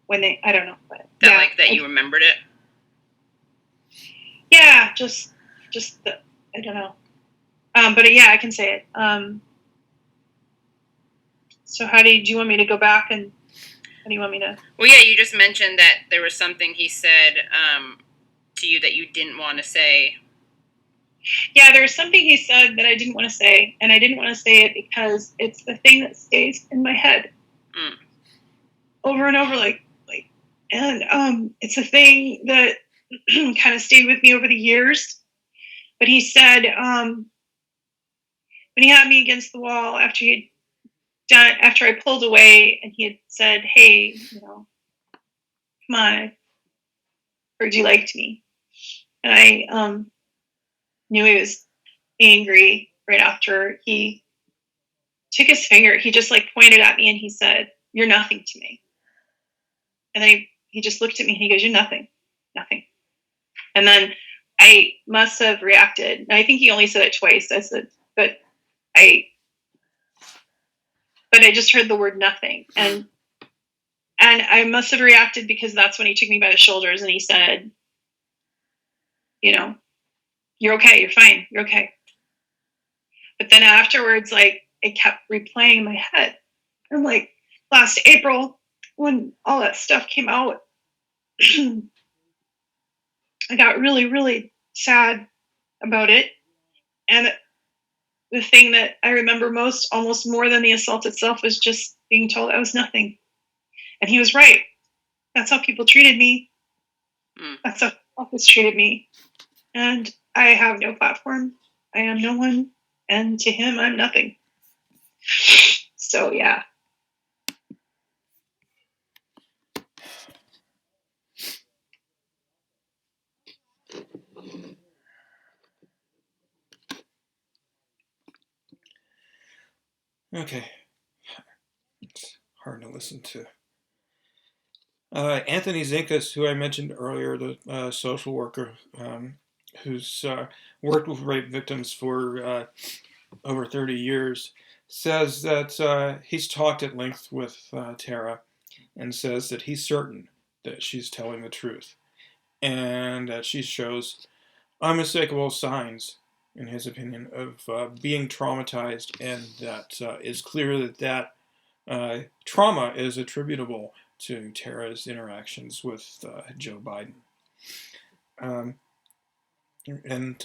when I don't know. But that you remembered it? Yeah, just I don't know. But yeah, I can say it. So do you want me to go back, and how do you want me to? Well, yeah, you just mentioned that there was something he said to you that you didn't want to say. Yeah, there was something he said that I didn't want to say, and I didn't want to say it because it's the thing that stays in my head over and over, and it's a thing that kind of stayed with me over the years. But he said when he had me against the wall after I pulled away, and he had said, "Hey, come on, I heard you liked me," and I knew he was angry right after he took his finger. He just pointed at me and he said, "You're nothing to me." And then he just looked at me and he goes, "You're nothing, nothing." And then I must have reacted. And I think he only said it twice. I said, but I just heard the word nothing. And I must have reacted because that's when he took me by the shoulders and he said, "You're okay, you're fine, you're okay." But then afterwards, it kept replaying in my head. And last April, when all that stuff came out, I got really, really sad about it. And the thing that I remember most, almost more than the assault itself, was just being told I was nothing. And he was right. That's how people treated me. That's how office treated me. And I have no platform. I am no one. And to him, I'm nothing. So, yeah. Okay. It's hard to listen to. Anthony Zinkas, who I mentioned earlier, the social worker who's worked with rape victims for over 30 years, says that he's talked at length with Tara and says that he's certain that she's telling the truth and that she shows unmistakable signs, in his opinion, of being traumatized, and that it's clear that trauma is attributable to Tara's interactions with Joe Biden. And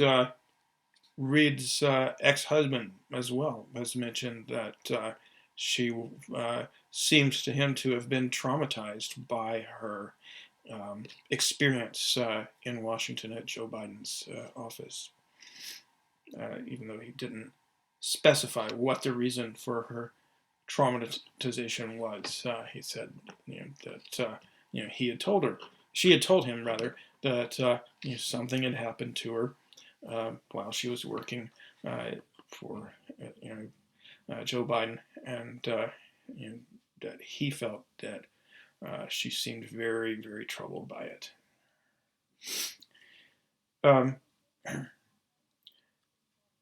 Reid's ex-husband as well has mentioned that she seems to him to have been traumatized by her experience in Washington at Joe Biden's office, even though he didn't specify what the reason for her traumatization was. He said that he had told her, she had told him rather, that something had happened to her while she was working for Joe Biden, and that he felt that she seemed very, very troubled by it.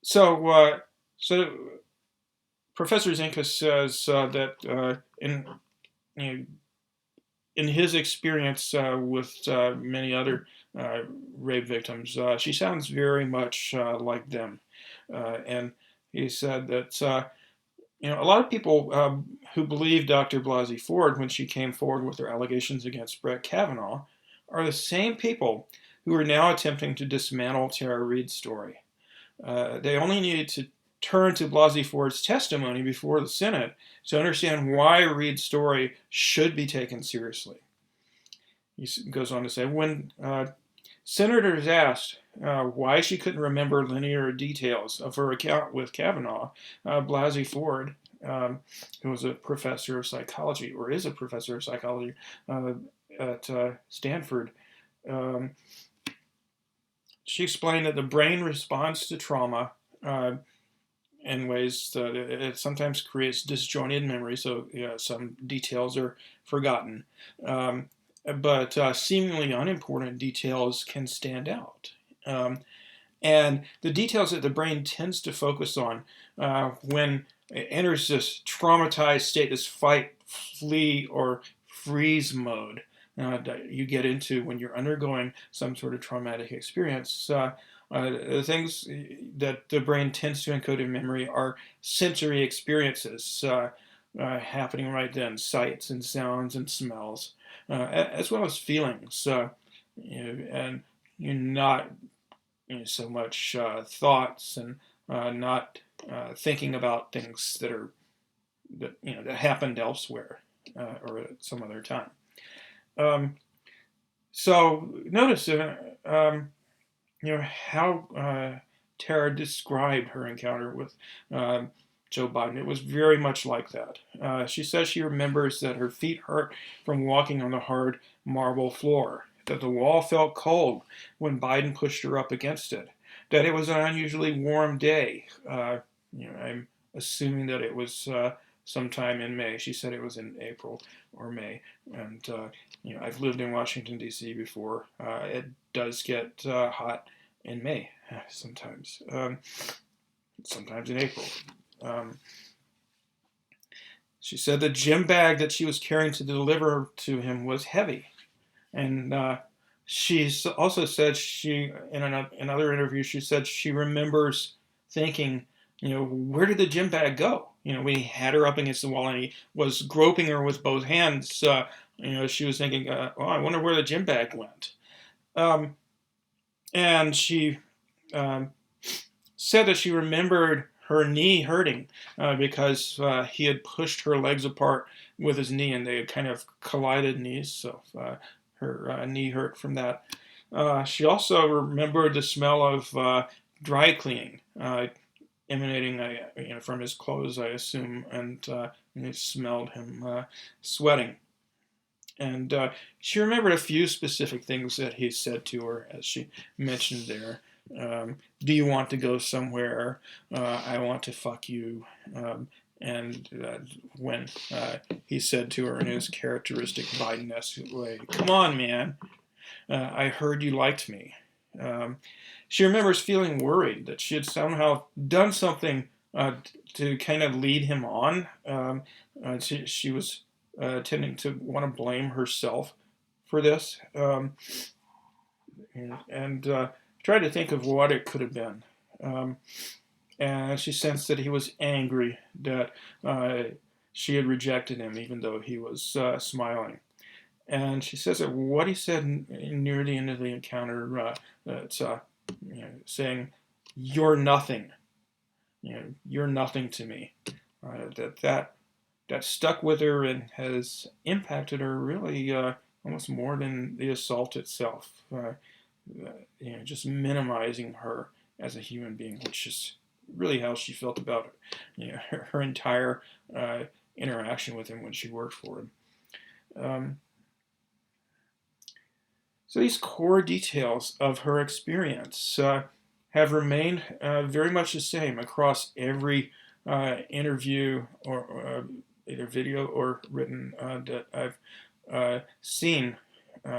So Professor Zinkas says that in his experience with many other rape victims, she sounds very much like them. And he said that a lot of people who believe Dr. Blasey Ford when she came forward with her allegations against Brett Kavanaugh are the same people who are now attempting to dismantle Tara Reade's story. They only needed to turn to Blasey Ford's testimony before the Senate to understand why Reade's story should be taken seriously. He goes on to say, when senators asked why she couldn't remember linear details of her account with Kavanaugh, Blasey Ford, who was a professor of psychology, or is a professor of psychology at Stanford, she explained that the brain responds to trauma in ways that it sometimes creates disjointed memory, so some details are forgotten. But seemingly unimportant details can stand out. And the details that the brain tends to focus on when it enters this traumatized state, this fight, flee, or freeze mode that you get into when you're undergoing some sort of traumatic experience. The things that the brain tends to encode in memory are sensory experiences happening right then, sights and sounds and smells, as well as feelings, and not so much thoughts and not thinking about things that happened elsewhere or at some other time. So notice how Tara described her encounter with Joe Biden. It was very much like that. She says she remembers that her feet hurt from walking on the hard marble floor, that the wall felt cold when Biden pushed her up against it, that it was an unusually warm day. I'm assuming that it was sometime in May. She said it was in April or May. And, I've lived in Washington, D.C. before. It does get hot in May sometimes, sometimes in April. She said the gym bag that she was carrying to deliver to him was heavy. And she also said in another interview, she said she remembers thinking, where did the gym bag go? When he had her up against the wall and he was groping her with both hands, she was thinking, I wonder where the gym bag went. And she said that she remembered her knee hurting because he had pushed her legs apart with his knee, and they had kind of collided knees, so her knee hurt from that. She also remembered the smell of dry cleaning emanating from his clothes, I assume, and it smelled him sweating. And she remembered a few specific things that he said to her, as she mentioned there. Do you want to go somewhere? I want to fuck you. And when he said to her in his characteristic Biden-esque way, come on, man, I heard you liked me. She remembers feeling worried that she had somehow done something to kind of lead him on. She was tending to want to blame herself for this, and tried to think of what it could have been. And she sensed that he was angry that she had rejected him, even though he was smiling. And she says that what he said near the end of the encounter, saying, "You're nothing. You're nothing to me." That stuck with her and has impacted her really almost more than the assault itself. Just minimizing her as a human being, which is really how she felt about her entire interaction with him when she worked for him. So these core details of her experience have remained very much the same across every interview or either video or written that I've seen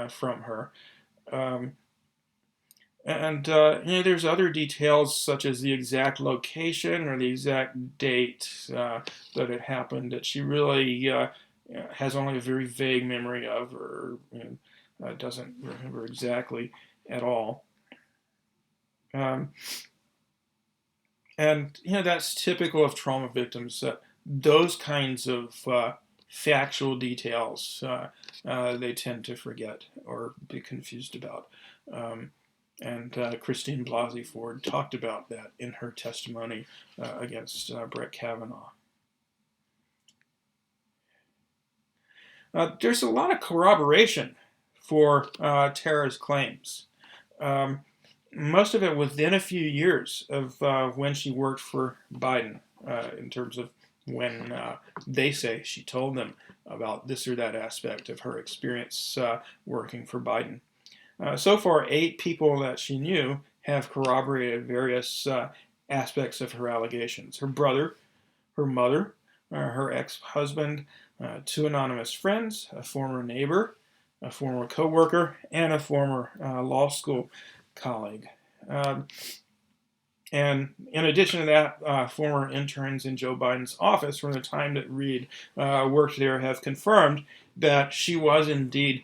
from her. There's other details such as the exact location or the exact date that it happened that she really has only a very vague memory of, or doesn't remember exactly at all. That's typical of trauma victims. Those kinds of factual details they tend to forget or be confused about. And Christine Blasey Ford talked about that in her testimony against Brett Kavanaugh. There's a lot of corroboration for Tara's claims. Most of it within a few years of when she worked for Biden, in terms of when they say she told them about this or that aspect of her experience working for Biden. So far, 8 people that she knew have corroborated various aspects of her allegations. Her brother, her mother, her ex-husband, 2 anonymous friends, a former neighbor, a former co-worker, and a former law school colleague. And in addition to that, former interns in Joe Biden's office from the time that Reid worked there have confirmed that she was indeed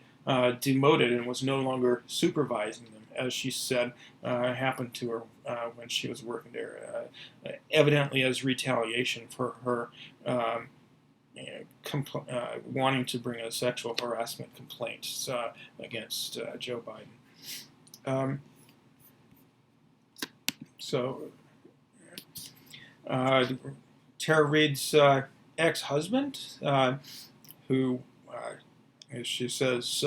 demoted and was no longer supervising them, as she said happened to her when she was working there, evidently as retaliation for her wanting to bring a sexual harassment complaint against Joe Biden. Tara Reade's ex-husband, who, as she says,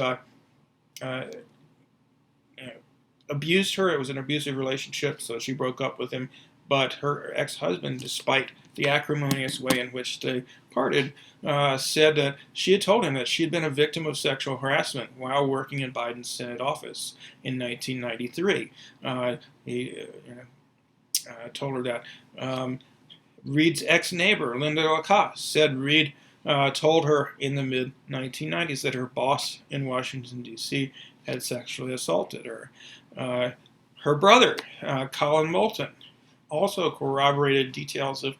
abused her. It was an abusive relationship, so she broke up with him. But her ex-husband, despite the acrimonious way in which they parted, said that she had told him that she had been a victim of sexual harassment while working in Biden's Senate office in 1993. He told her that. Reid's ex-neighbor, Linda Lacasse, said Reid told her in the mid-1990s that her boss in Washington, D.C. had sexually assaulted her. Her brother, Colin Moulton, also corroborated details of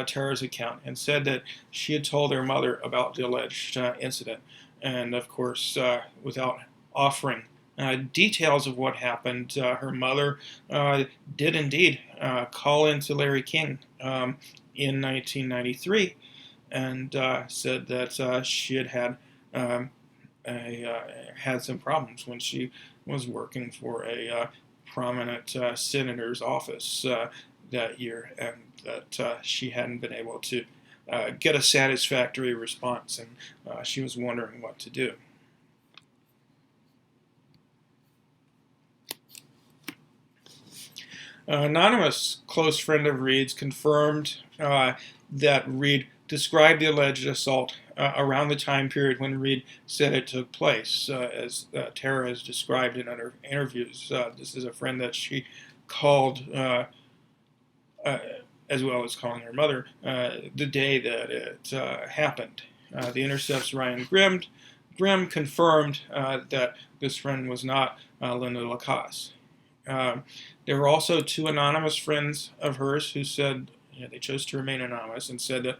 Tara's account and said that she had told her mother about the alleged incident. And of course, without offering details of what happened, her mother did indeed call into Larry King in 1993 and said that she had had some problems when she was working for a prominent senator's office that year, and that she hadn't been able to get a satisfactory response, and she was wondering what to do. An anonymous close friend of Reid's confirmed that Reid described the alleged assault around the time period when Reid said it took place, as Tara has described in other interviews. This is a friend that she called, as well as calling her mother, the day that it happened. The Intercept's Ryan Grimm confirmed that this friend was not Linda Lacasse. There were also two anonymous friends of hers who said, they chose to remain anonymous, and said that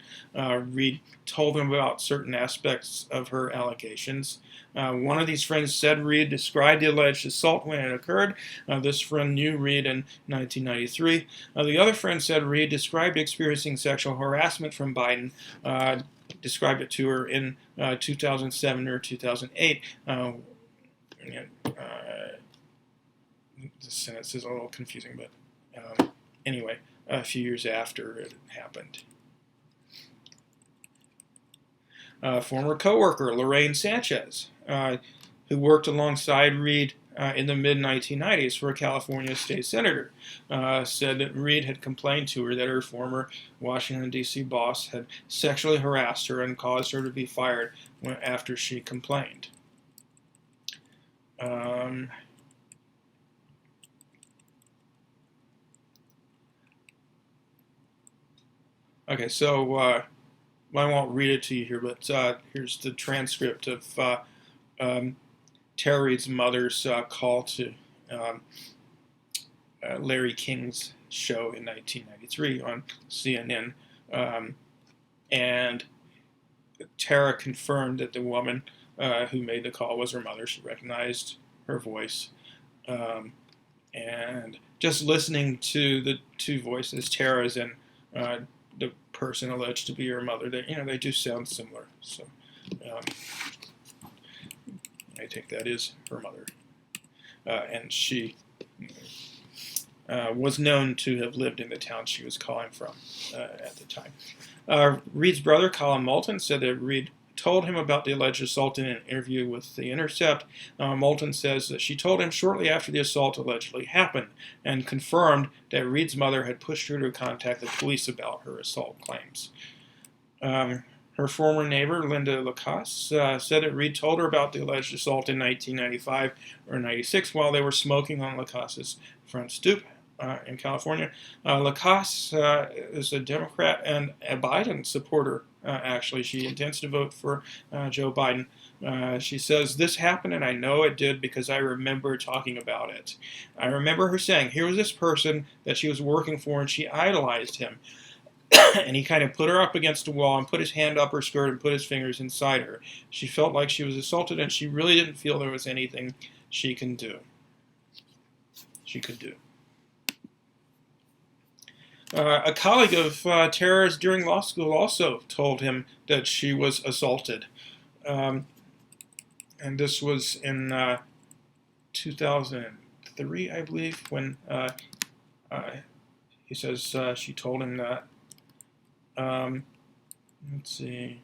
Reid told them about certain aspects of her allegations. One of these friends said Reid described the alleged assault when it occurred. This friend knew Reid in 1993. The other friend said Reid described experiencing sexual harassment from Biden, described it to her in 2007 or 2008. The sentence is a little confusing, but anyway, a few years after it happened. Former co-worker Lorraine Sanchez, who worked alongside Reid in the mid-1990s for a California state senator, said that Reid had complained to her that her former Washington, D.C. boss had sexually harassed her and caused her to be fired after she complained. Okay, so I won't read it to you here, but here's the transcript of Tara Reade's mother's call to Larry King's show in 1993 on CNN. And Tara confirmed that the woman who made the call was her mother. She recognized her voice. And just listening to the two voices, Tara's and the person alleged to be her mother, they do sound similar. So I think that is her mother, and she was known to have lived in the town she was calling from at the time. Reid's brother, Colin Moulton, said that Reid told him about the alleged assault in an interview with The Intercept. Moulton says that she told him shortly after the assault allegedly happened, and confirmed that Reid's mother had pushed her to contact the police about her assault claims. Her former neighbor, Linda Lacasse, said that Reid told her about the alleged assault in 1995 or 96 while they were smoking on Lacasse's front stoop in California. Lacasse is a Democrat and a Biden supporter. Actually, she intends to vote for Joe Biden. She says, "This happened and I know it did because I remember talking about it. I remember her saying, here was this person that she was working for and she idolized him. And he kind of put her up against a wall and put his hand up her skirt and put his fingers inside her. She felt like she was assaulted and she really didn't feel there was anything she could do. A colleague of Tara's during law school also told him that she was assaulted. And this was in 2003, I believe, when he says she told him that. Let's see.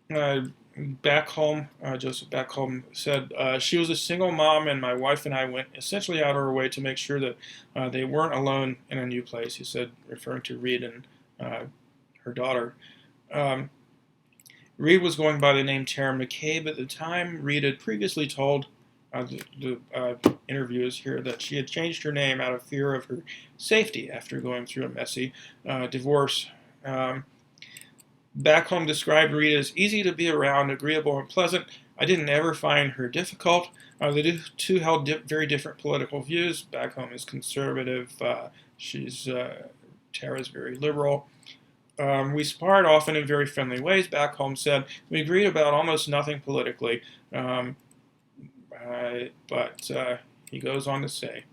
Joseph Backholm said, she was a single mom and my wife and I went essentially out of our way to make sure that they weren't alone in a new place, he said, referring to Reid and her daughter. Reid was going by the name Tara McCabe at the time. Reid had previously told the interviewers here that she had changed her name out of fear of her safety after going through a messy divorce. Back home described Reid as easy to be around, agreeable, and pleasant. I didn't ever find her difficult. The two held very different political views. Back home is conservative. Tara's very liberal. We sparred often in very friendly ways, Back home said. We agreed about almost nothing politically. But he goes on to say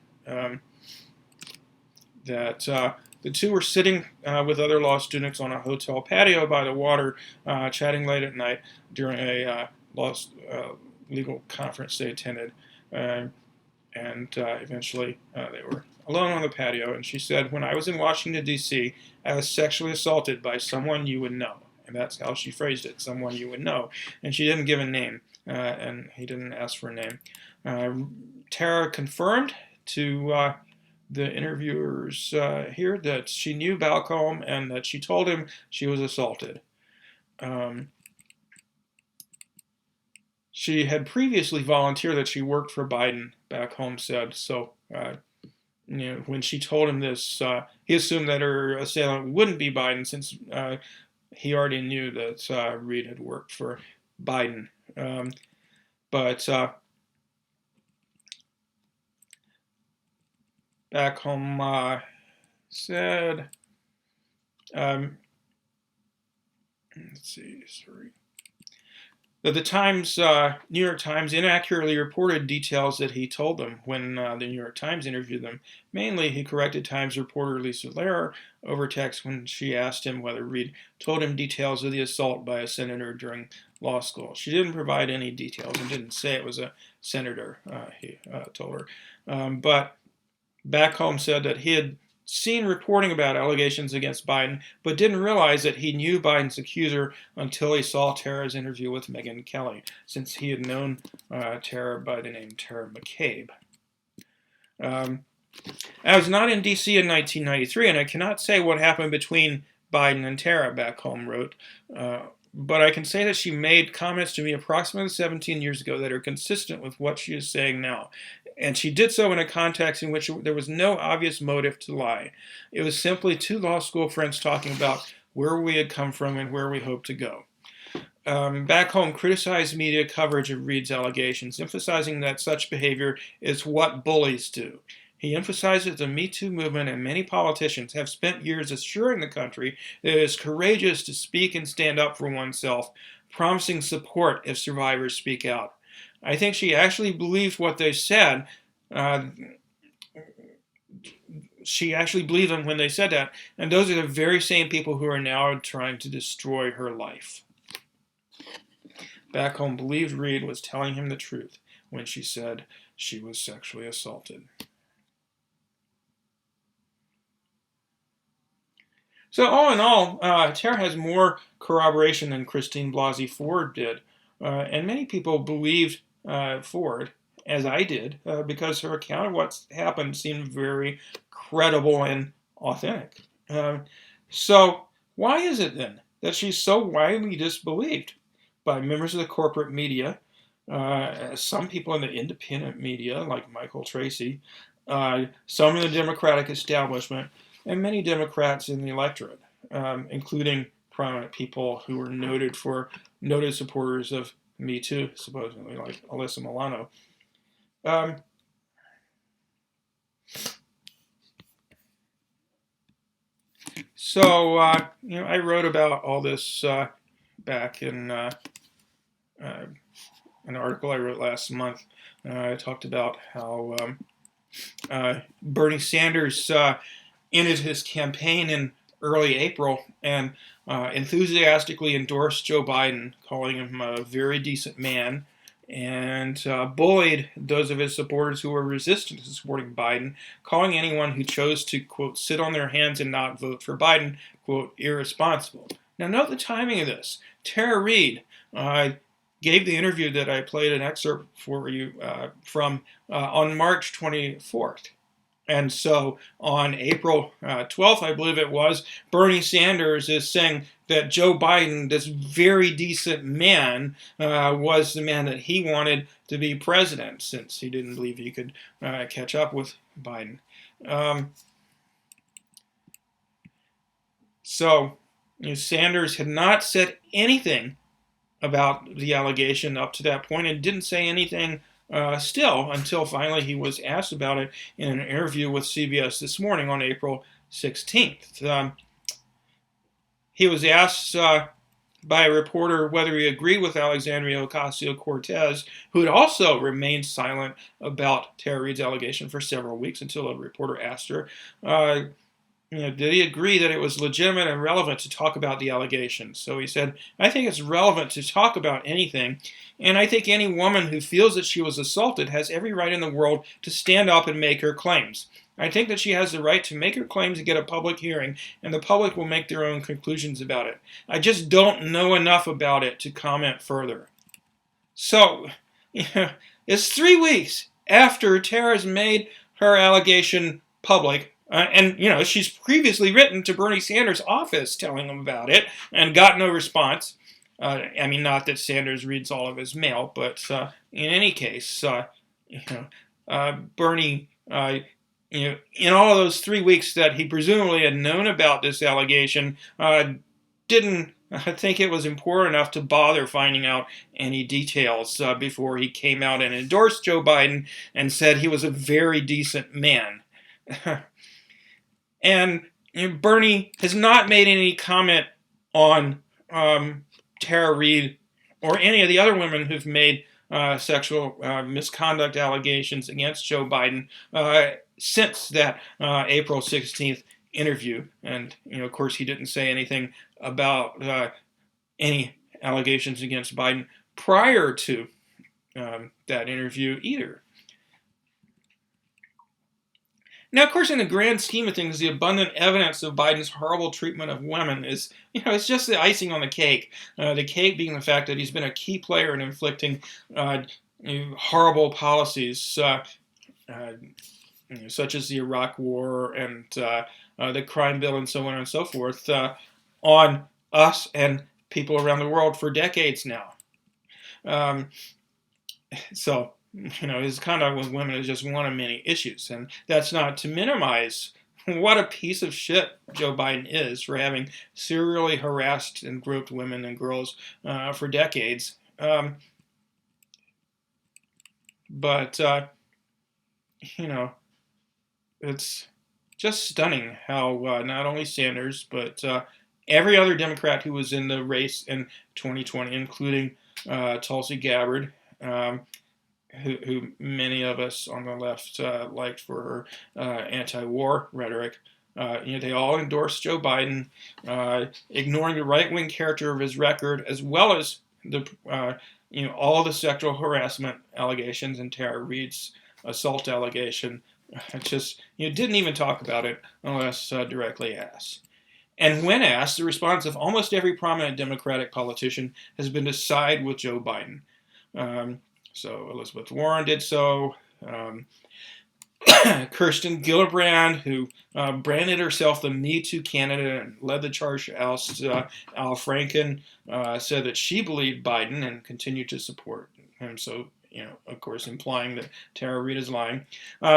that the two were sitting with other law students on a hotel patio by the water, chatting late at night during a legal conference they attended. And eventually they were alone on the patio. And she said, "When I was in Washington, D.C., I was sexually assaulted by someone you would know." And that's how she phrased it, someone you would know. And she didn't give a name, and he didn't ask for a name. Tara confirmed to the interviewers here that she knew Balcombe and that she told him she was assaulted. She had previously volunteered that she worked for Biden, back home said. So, when she told him this, he assumed that her assailant wouldn't be Biden, since he already knew that Reid had worked for Biden. But back home said, let's see, sorry. That the New York Times inaccurately reported details that he told them when the New York Times interviewed them. Mainly, he corrected Times reporter Lisa Lehrer over text when she asked him whether Reid told him details of the assault by a senator during law school. She didn't provide any details and didn't say it was a senator, he told her. But back home said that he had seen reporting about allegations against Biden, but didn't realize that he knew Biden's accuser until he saw Tara's interview with Megyn Kelly, since he had known Tara by the name Tara McCabe. I was not in D.C. in 1993, and I cannot say what happened between Biden and Tara, back home wrote, but I can say that she made comments to me approximately 17 years ago that are consistent with what she is saying now. And she did so in a context in which there was no obvious motive to lie. It was simply two law school friends talking about where we had come from and where we hoped to go. Back home criticized media coverage of Reid's allegations, emphasizing that such behavior is what bullies do. He emphasizes the Me Too movement and many politicians have spent years assuring the country that it is courageous to speak and stand up for oneself, promising support if survivors speak out. I think she actually believed what they said. She actually believed them when they said that. And those are the very same people who are now trying to destroy her life. Back home believed Reid was telling him the truth when she said she was sexually assaulted. So all in all, Tara has more corroboration than Christine Blasey Ford did. And many people believed Ford, as I did, because her account of what's happened seemed very credible and authentic. So why is it then that she's so widely disbelieved by members of the corporate media, some people in the independent media, like Michael Tracy, some in the Democratic establishment, and many Democrats in the electorate, including prominent people who were noted supporters of Me Too, supposedly, like Alyssa Milano. So, I wrote about all this back in an article I wrote last month. I talked about how Bernie Sanders ended his campaign in early April and enthusiastically endorsed Joe Biden, calling him a very decent man, and bullied those of his supporters who were resistant to supporting Biden, calling anyone who chose to, quote, sit on their hands and not vote for Biden, quote, irresponsible. Now, note the timing of this. Tara Reade gave the interview that I played an excerpt for you from on March 24th. And so on April 12th, I believe it was, Bernie Sanders is saying that Joe Biden, this very decent man, was the man that he wanted to be president, since he didn't believe he could catch up with Biden. Sanders had not said anything about the allegation up to that point and didn't say anything still until finally he was asked about it in an interview with CBS This Morning on April 16th. He was asked by a reporter whether he agreed with Alexandria Ocasio-Cortez, who had also remained silent about Tara Reade's allegation for several weeks until a reporter asked her. did he agree that it was legitimate and relevant to talk about the allegations? So he said, I think it's relevant to talk about anything, and I think any woman who feels that she was assaulted has every right in the world to stand up and make her claims. I think that she has the right to make her claims and get a public hearing, and the public will make their own conclusions about it. I just don't know enough about it to comment further. So, it's 3 weeks after Tara's made her allegation public, and she's previously written to Bernie Sanders' office telling him about it and got no response. Not that Sanders reads all of his mail, but in any case, Bernie, in all of those 3 weeks that he presumably had known about this allegation, didn't think it was important enough to bother finding out any details before he came out and endorsed Joe Biden and said he was a very decent man. And Bernie has not made any comment on Tara Reade or any of the other women who've made sexual misconduct allegations against Joe Biden since that April 16th interview. And, of course, he didn't say anything about any allegations against Biden prior to that interview either. Now, of course, in the grand scheme of things, the abundant evidence of Biden's horrible treatment of women is, it's just the icing on the cake. The cake being the fact that he's been a key player in inflicting horrible policies, such as the Iraq War and the crime bill and so on and so forth, on us and people around the world for decades now. His conduct with women is just one of many issues, and that's not to minimize what a piece of shit Joe Biden is for having serially harassed and groped women and girls for decades. But it's just stunning how not only Sanders, but every other Democrat who was in the race in 2020, including Tulsi Gabbard, who many of us on the left liked for her anti-war rhetoric, they all endorsed Joe Biden, ignoring the right-wing character of his record, as well as the all the sexual harassment allegations and Tara Reade's assault allegation. Just didn't even talk about it unless directly asked. And when asked, the response of almost every prominent Democratic politician has been to side with Joe Biden. So Elizabeth Warren did so. Kirsten Gillibrand, who branded herself the Me Too candidate and led the charge to oust Al Franken, said that she believed Biden and continued to support him. So, of course, implying that Tara Reade is lying.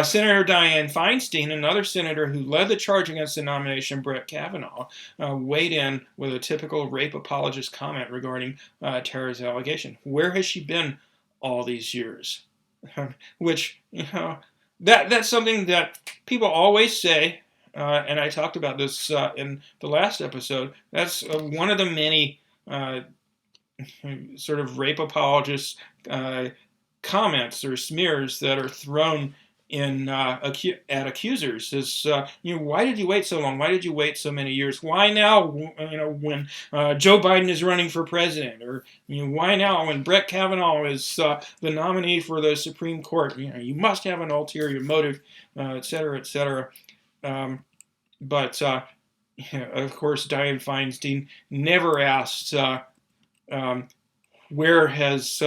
Senator Dianne Feinstein, another senator who led the charge against the nomination, Brett Kavanaugh, weighed in with a typical rape apologist comment regarding Tara's allegation. Where has she been all these years? Which, that's something that people always say, and I talked about this in the last episode. That's one of the many sort of rape apologist comments or smears that are thrown in at accusers. Is why did you wait so long? Why did you wait so many years? Why now? When Joe Biden is running for president, or why now when Brett Kavanaugh is the nominee for the Supreme Court? You must have an ulterior motive, et cetera, et cetera. But of course, Dianne Feinstein never asked where has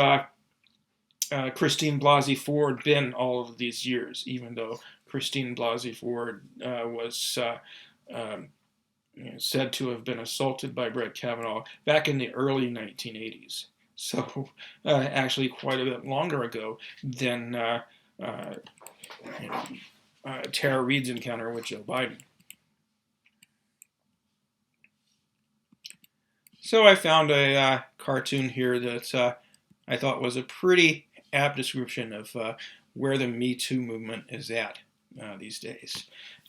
Christine Blasey Ford been all of these years, even though Christine Blasey Ford was said to have been assaulted by Brett Kavanaugh back in the early 1980s. So actually quite a bit longer ago than Tara Reade's encounter with Joe Biden. So I found a cartoon here that I thought was a pretty apt description of where the Me Too movement is at these days.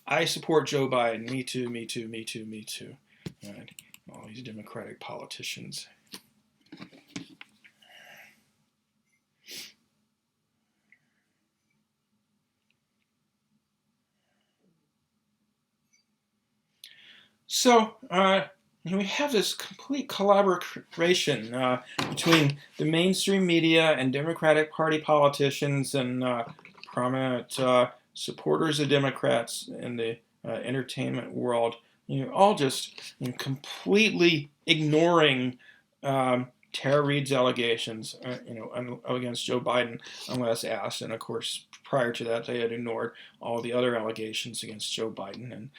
I support Joe Biden. Me too, me too, me too, me too. All these Democratic politicians. So, we have this complete collaboration between the mainstream media and Democratic Party politicians and prominent supporters of Democrats in the entertainment world, all just completely ignoring Tara Reade's allegations, against Joe Biden, unless asked. And of course, prior to that, they had ignored all the other allegations against Joe Biden, and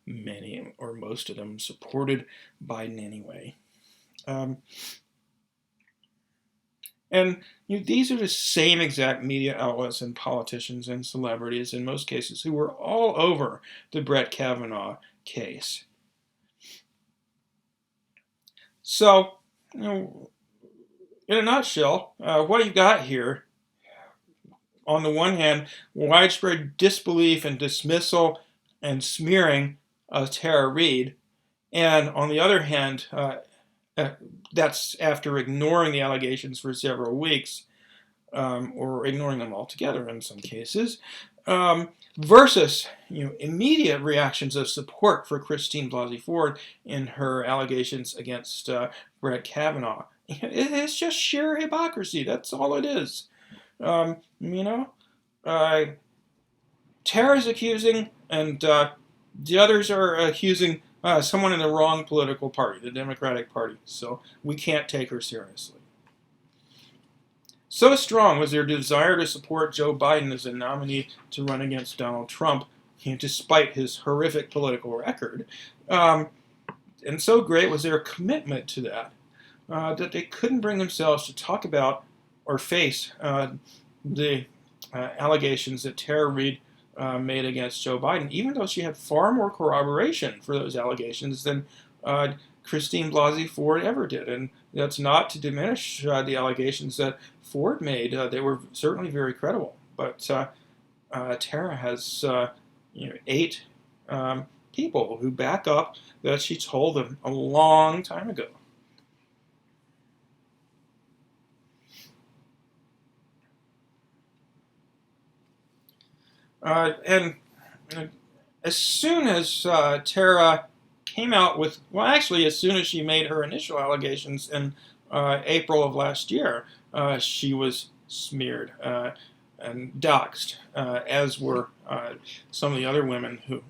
many or most of them supported Biden anyway. And these are the same exact media outlets and politicians and celebrities, in most cases, who were all over the Brett Kavanaugh case. So, in a nutshell, what you've got here, on the one hand, widespread disbelief and dismissal and smearing of Tara Reade, and on the other hand, that's after ignoring the allegations for several weeks, or ignoring them altogether in some cases, versus immediate reactions of support for Christine Blasey Ford in her allegations against Brett Kavanaugh. It's just sheer hypocrisy. That's all it is. Tara's accusing, and the others are accusing someone in the wrong political party, the Democratic Party. So we can't take her seriously. So strong was their desire to support Joe Biden as a nominee to run against Donald Trump, despite his horrific political record. And so great was their commitment to that, that they couldn't bring themselves to talk about or face the allegations that Tara Reade made against Joe Biden, even though she had far more corroboration for those allegations than Christine Blasey Ford ever did. And that's not to diminish the allegations that Ford made. They were certainly very credible. But Tara has 8 people who back up that she told them a long time ago. And as soon as Tara came out with, well, actually, as soon as she made her initial allegations in April of last year, she was smeared and doxxed, as were some of the other women who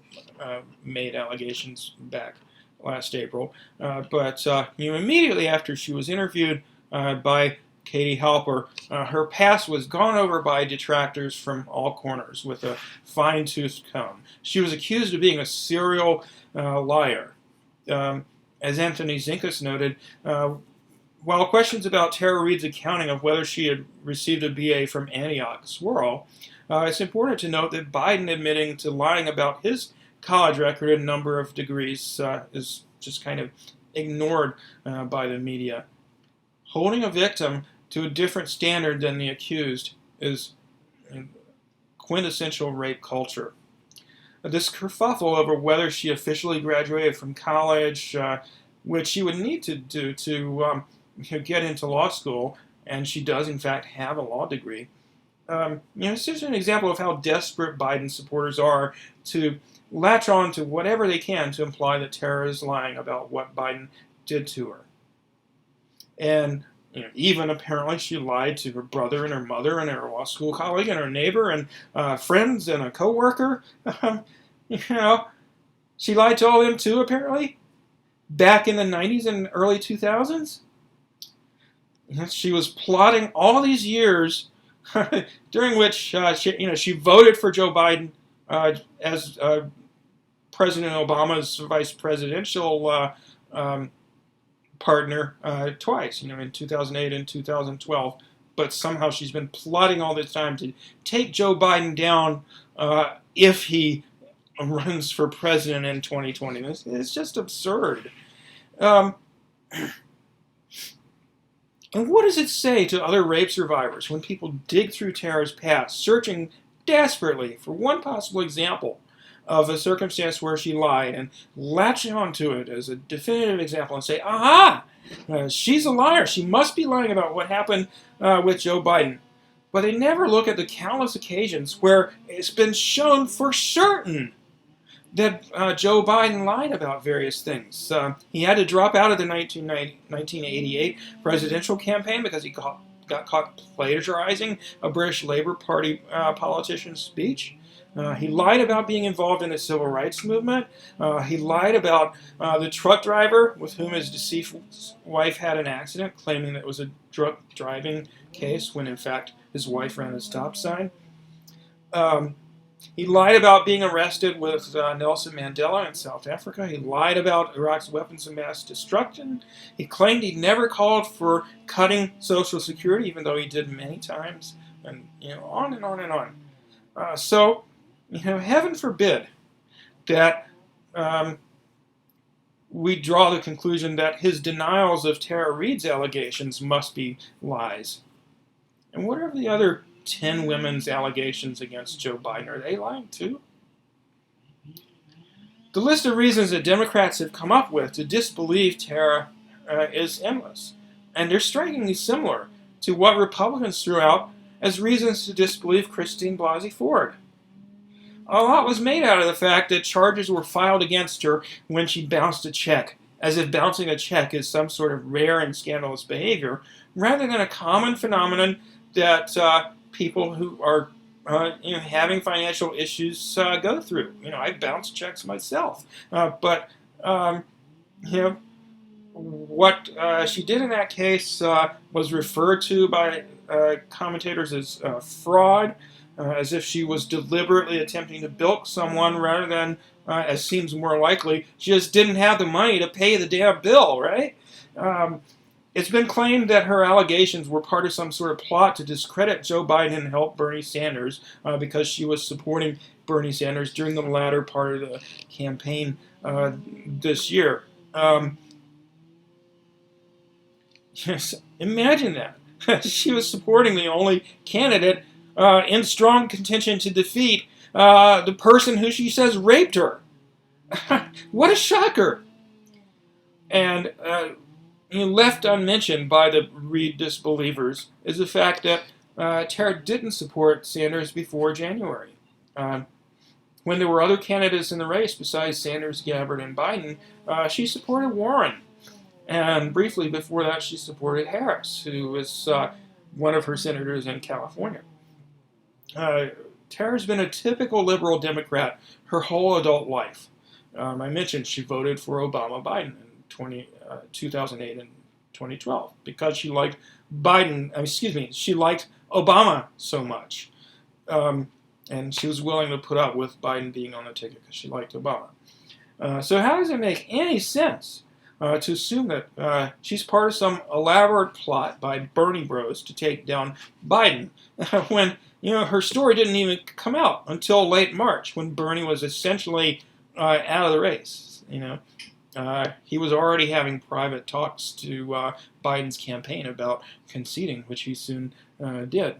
made allegations back last April. But immediately after she was interviewed by Katie Halper, her past was gone over by detractors from all corners with a fine-tooth comb. She was accused of being a serial liar. As Anthony Zinkas noted, while questions about Tara Reade's accounting of whether she had received a BA from Antioch swirl, it's important to note that Biden admitting to lying about his college record and number of degrees is just kind of ignored by the media. Holding a victim to a different standard than the accused is quintessential rape culture. This kerfuffle over whether she officially graduated from college, which she would need to do to get into law school, and she does in fact have a law degree. It's just an example of how desperate Biden supporters are to latch on to whatever they can to imply that Tara is lying about what Biden did to her. And even apparently she lied to her brother and her mother and her law school colleague and her neighbor and friends and a co-worker. She lied to all of them too, apparently, back in the 90s and early 2000s. She was plotting all these years during which she voted for Joe Biden as President Obama's vice presidential partner twice, in 2008 and 2012. But somehow she's been plotting all this time to take Joe Biden down if he runs for president in 2020. It's just absurd. And what does it say to other rape survivors when people dig through Tara's past, searching desperately for one possible example of a circumstance where she lied and latching onto it as a definitive example and say, aha, she's a liar. She must be lying about what happened with Joe Biden. But they never look at the countless occasions where it's been shown for certain that Joe Biden lied about various things. He had to drop out of the 1988 presidential campaign because he got caught plagiarizing a British Labour Party politician's speech. He lied about being involved in the civil rights movement. He lied about the truck driver with whom his deceased wife had an accident, claiming that it was a drunk driving case when in fact his wife ran a stop sign. He lied about being arrested with Nelson Mandela in South Africa. He lied about Iraq's weapons of mass destruction. He claimed he never called for cutting Social Security, even though he did many times, and on and on and on. So, heaven forbid that we draw the conclusion that his denials of Tara Reade's allegations must be lies. And what are the other 10 women's allegations against Joe Biden? Are they lying too? The list of reasons that Democrats have come up with to disbelieve Tara is endless. And they're strikingly similar to what Republicans threw out as reasons to disbelieve Christine Blasey Ford. A lot was made out of the fact that charges were filed against her when she bounced a check, as if bouncing a check is some sort of rare and scandalous behavior, rather than a common phenomenon that people who are having financial issues go through. I bounce checks myself, but what she did in that case was referred to by commentators as fraud, as if she was deliberately attempting to bilk someone rather than, as seems more likely, she just didn't have the money to pay the damn bill, right? It's been claimed that her allegations were part of some sort of plot to discredit Joe Biden and help Bernie Sanders because she was supporting Bernie Sanders during the latter part of the campaign this year. Yes, imagine that. She was supporting the only candidate in strong contention to defeat the person who she says raped her. What a shocker! And left unmentioned by the Reid disbelievers is the fact that Tara didn't support Sanders before January. When there were other candidates in the race besides Sanders, Gabbard, and Biden, she supported Warren. And briefly before that, she supported Harris, who was one of her senators in California. Tara's been a typical liberal Democrat her whole adult life. I mentioned she voted for Obama-Biden in 2008 and 2012 because she liked she liked Obama so much. And she was willing to put up with Biden being on the ticket because she liked Obama. So how does it make any sense to assume that she's part of some elaborate plot by Bernie bros to take down Biden when her story didn't even come out until late March when Bernie was essentially out of the race? He was already having private talks to Biden's campaign about conceding, which he soon did.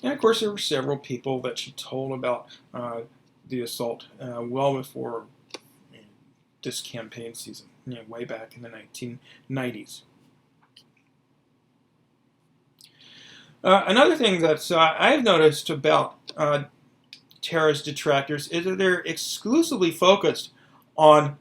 And of course, there were several people that she told about the assault well before this campaign season, way back in the 1990s. Another thing that I've noticed about Tara's detractors is that they're exclusively focused on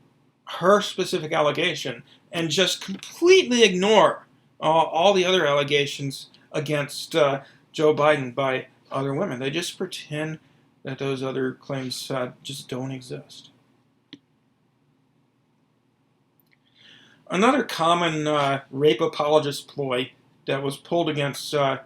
her specific allegation and just completely ignore all the other allegations against Joe Biden by other women. They just pretend that those other claims just don't exist. Another common rape apologist ploy that was pulled against, it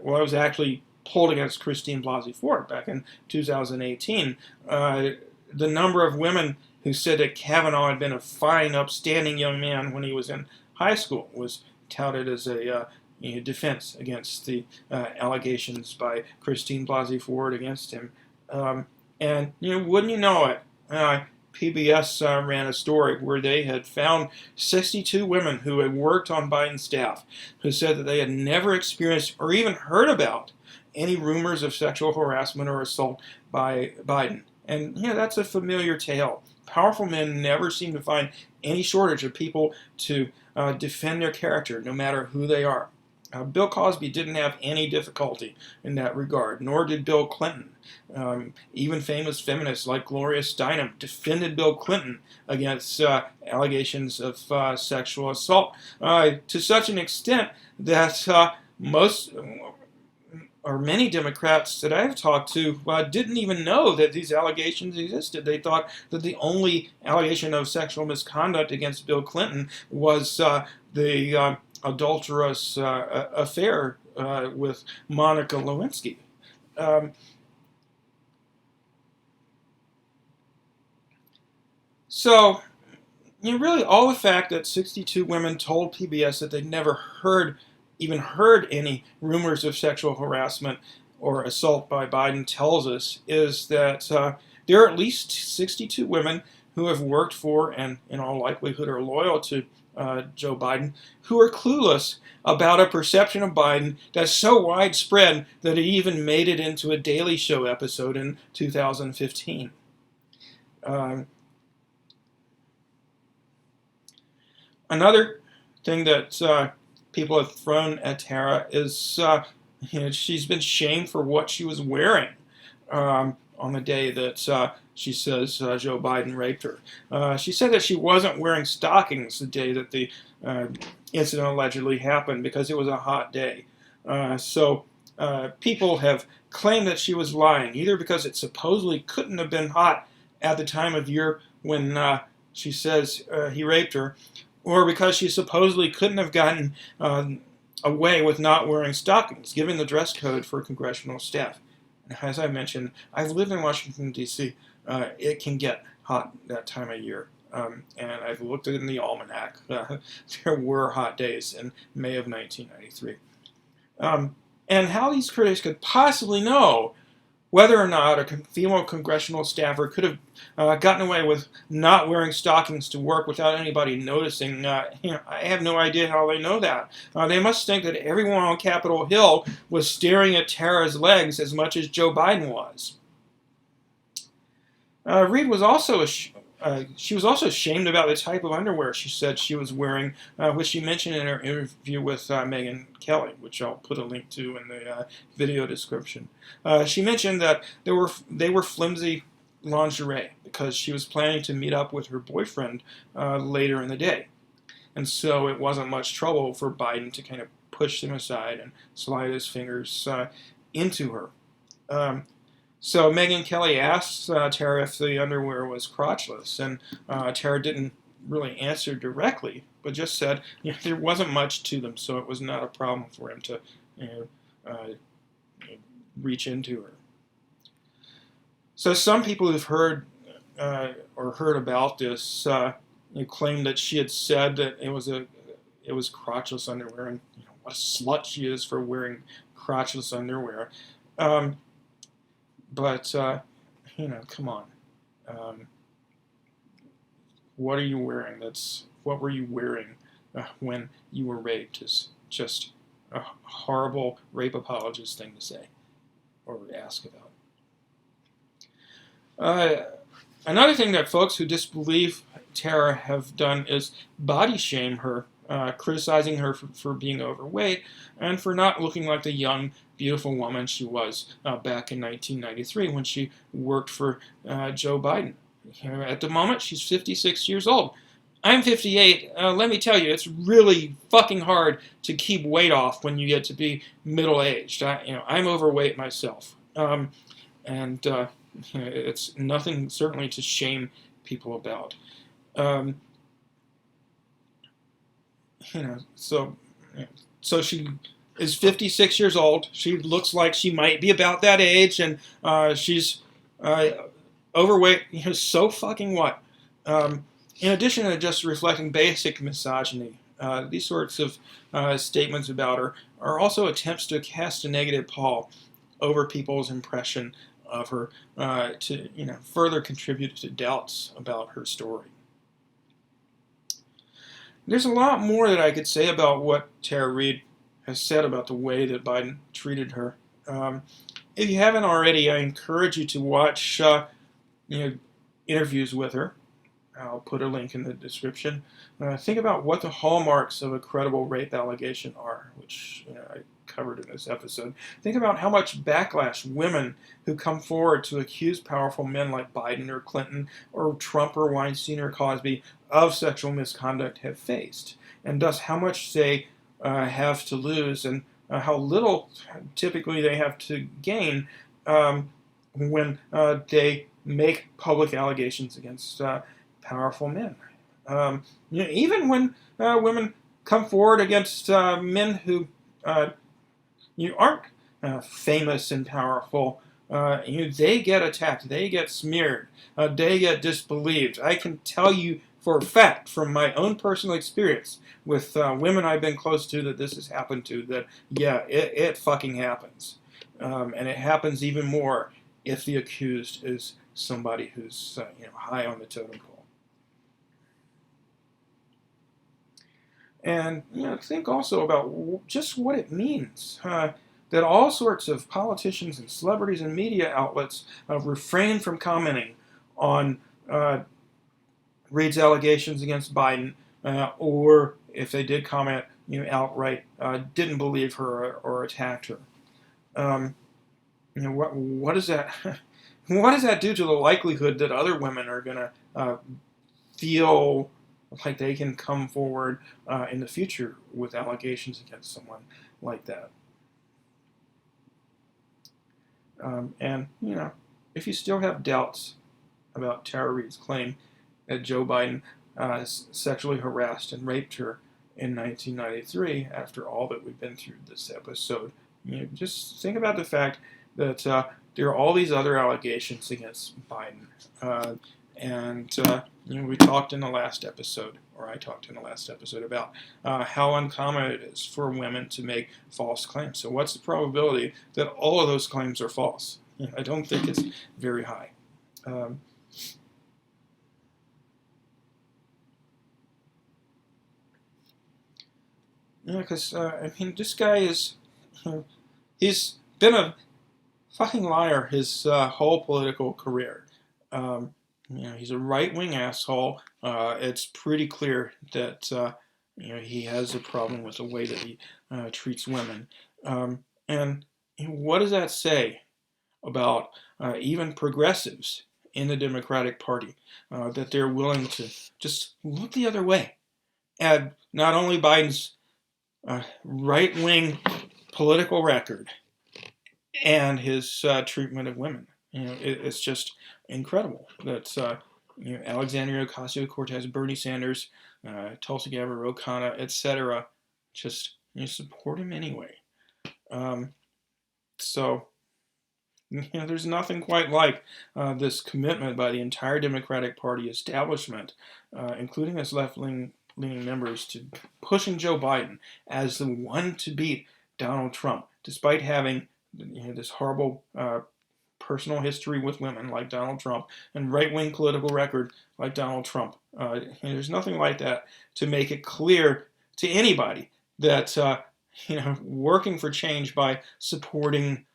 was actually pulled against Christine Blasey Ford back in 2018. The number of women who said that Kavanaugh had been a fine, upstanding young man when he was in high school was touted as a defense against the allegations by Christine Blasey Ford against him. And wouldn't you know it, PBS ran a story where they had found 62 women who had worked on Biden's staff who said that they had never experienced or even heard about any rumors of sexual harassment or assault by Biden. And that's a familiar tale. Powerful men never seem to find any shortage of people to defend their character, no matter who they are. Bill Cosby didn't have any difficulty in that regard, nor did Bill Clinton. Even famous feminists like Gloria Steinem defended Bill Clinton against allegations of sexual assault to such an extent that many Democrats that I've talked to didn't even know that these allegations existed. They thought that the only allegation of sexual misconduct against Bill Clinton was the adulterous affair with Monica Lewinsky. So, really all the fact that 62 women told PBS that they'd never even heard any rumors of sexual harassment or assault by Biden tells us is that there are at least 62 women who have worked for and in all likelihood are loyal to Joe Biden, who are clueless about a perception of Biden that's so widespread that it even made it into a Daily Show episode in 2015. Another thing that people have thrown at Tara is she's been shamed for what she was wearing on the day that she says Joe Biden raped her. She said that she wasn't wearing stockings the day that the incident allegedly happened because it was a hot day. So people have claimed that she was lying, either because it supposedly couldn't have been hot at the time of year when she says he raped her, or because she supposedly couldn't have gotten away with not wearing stockings, given the dress code for congressional staff. As I mentioned, I've lived in Washington, D.C. It can get hot that time of year. And I've looked in the almanac. There were hot days in May of 1993. And how these critics could possibly know whether or not a female congressional staffer could have gotten away with not wearing stockings to work without anybody noticing, I have no idea how they know that. They must think that everyone on Capitol Hill was staring at Tara's legs as much as Joe Biden was. Reid was also she was also ashamed about the type of underwear she said she was wearing, which she mentioned in her interview with Megyn Kelly, which I'll put a link to in the video description. She mentioned that they were flimsy lingerie because she was planning to meet up with her boyfriend later in the day. And so it wasn't much trouble for Biden to kind of push them aside and slide his fingers into her. So Megyn Kelly asked Tara if the underwear was crotchless, and Tara didn't really answer directly, but just said there wasn't much to them, so it was not a problem for him to reach into her. So some people who've heard about this claim that she had said that it was crotchless underwear, and what a slut she is for wearing crotchless underwear. But, come on. What are you wearing? What were you wearing when you were raped is just a horrible rape apologist thing to say or ask about. Another thing that folks who disbelieve Tara have done is body shame her, criticizing her for being overweight and for not looking like the young, beautiful woman she was back in 1993 when she worked for Joe Biden. At the moment, she's 56 years old. I'm 58. Let me tell you, it's really fucking hard to keep weight off when you get to be middle-aged. I'm overweight myself. And it's nothing certainly to shame people about. So she is 56 years old. She looks like she might be about that age, and she's overweight. So fucking what? In addition to just reflecting basic misogyny, these sorts of statements about her are also attempts to cast a negative pall over people's impression of her to further contribute to doubts about her story. There's a lot more that I could say about what Tara Reade has said about the way that Biden treated her. If you haven't already, I encourage you to watch interviews with her. I'll put a link in the description. Think about what the hallmarks of a credible rape allegation are, which I covered in this episode. Think about how much backlash women who come forward to accuse powerful men like Biden or Clinton or Trump or Weinstein or Cosby of sexual misconduct have faced, and thus how much they have to lose and how little typically they have to gain when they make public allegations against powerful men. Even when women come forward against men who aren't famous and powerful, they get attacked, they get smeared, they get disbelieved. I can tell you for a fact from my own personal experience with women I've been close to that this has happened to, that it fucking happens. And it happens even more if the accused is somebody who's high on the totem pole. And think also about just what it means that all sorts of politicians and celebrities and media outlets refrain from commenting on Reid's allegations against Biden, or if they did comment, outright didn't believe her or attacked her. What does that what does that do to the likelihood that other women are going to feel like they can come forward in the future with allegations against someone like that? And if you still have doubts about Tara Reade's claim that Joe Biden sexually harassed and raped her in 1993, after all that we've been through this episode, just think about the fact that there are all these other allegations against Biden. We talked in the last episode, or I talked in the last episode, about how uncommon it is for women to make false claims. So what's the probability that all of those claims are false? I don't think it's very high. Because, this guy is, he's been a fucking liar his whole political career. He's a right-wing asshole. It's pretty clear that he has a problem with the way that he treats women. And what does that say about even progressives in the Democratic Party, that they're willing to just look the other way at not only Biden's right-wing political record and his treatment of women? It's just incredible that Alexandria Ocasio-Cortez, Bernie Sanders, Tulsi Gabbard, Ro Khanna, etc., just support him anyway. So there's nothing quite like this commitment by the entire Democratic Party establishment, including its left-leaning members, to pushing Joe Biden as the one to beat Donald Trump, despite having this horrible personal history with women like Donald Trump and right-wing political record like Donald Trump. There's nothing like that to make it clear to anybody that working for change by supporting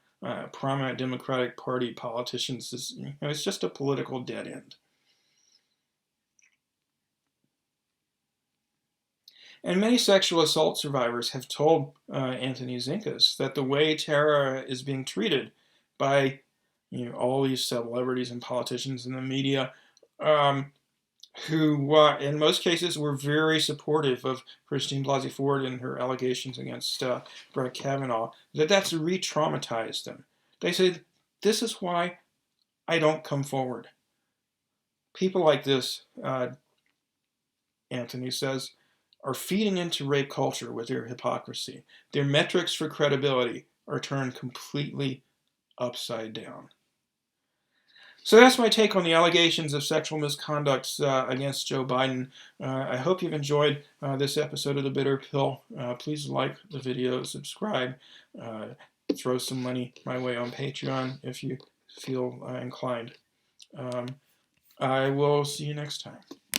prominent Democratic Party politicians is it's just a political dead end. And many sexual assault survivors have told Anthony Zinkas that the way Tara is being treated by all these celebrities and politicians in the media, who in most cases were very supportive of Christine Blasey Ford and her allegations against Brett Kavanaugh, that's re-traumatized them. They say, this is why I don't come forward. People like this, Anthony says, are feeding into rape culture with their hypocrisy. Their metrics for credibility are turned completely upside down. So that's my take on the allegations of sexual misconduct against Joe Biden. I hope you've enjoyed this episode of The Bitter Pill. Please like the video, subscribe, throw some money my way on Patreon if you feel inclined. I will see you next time.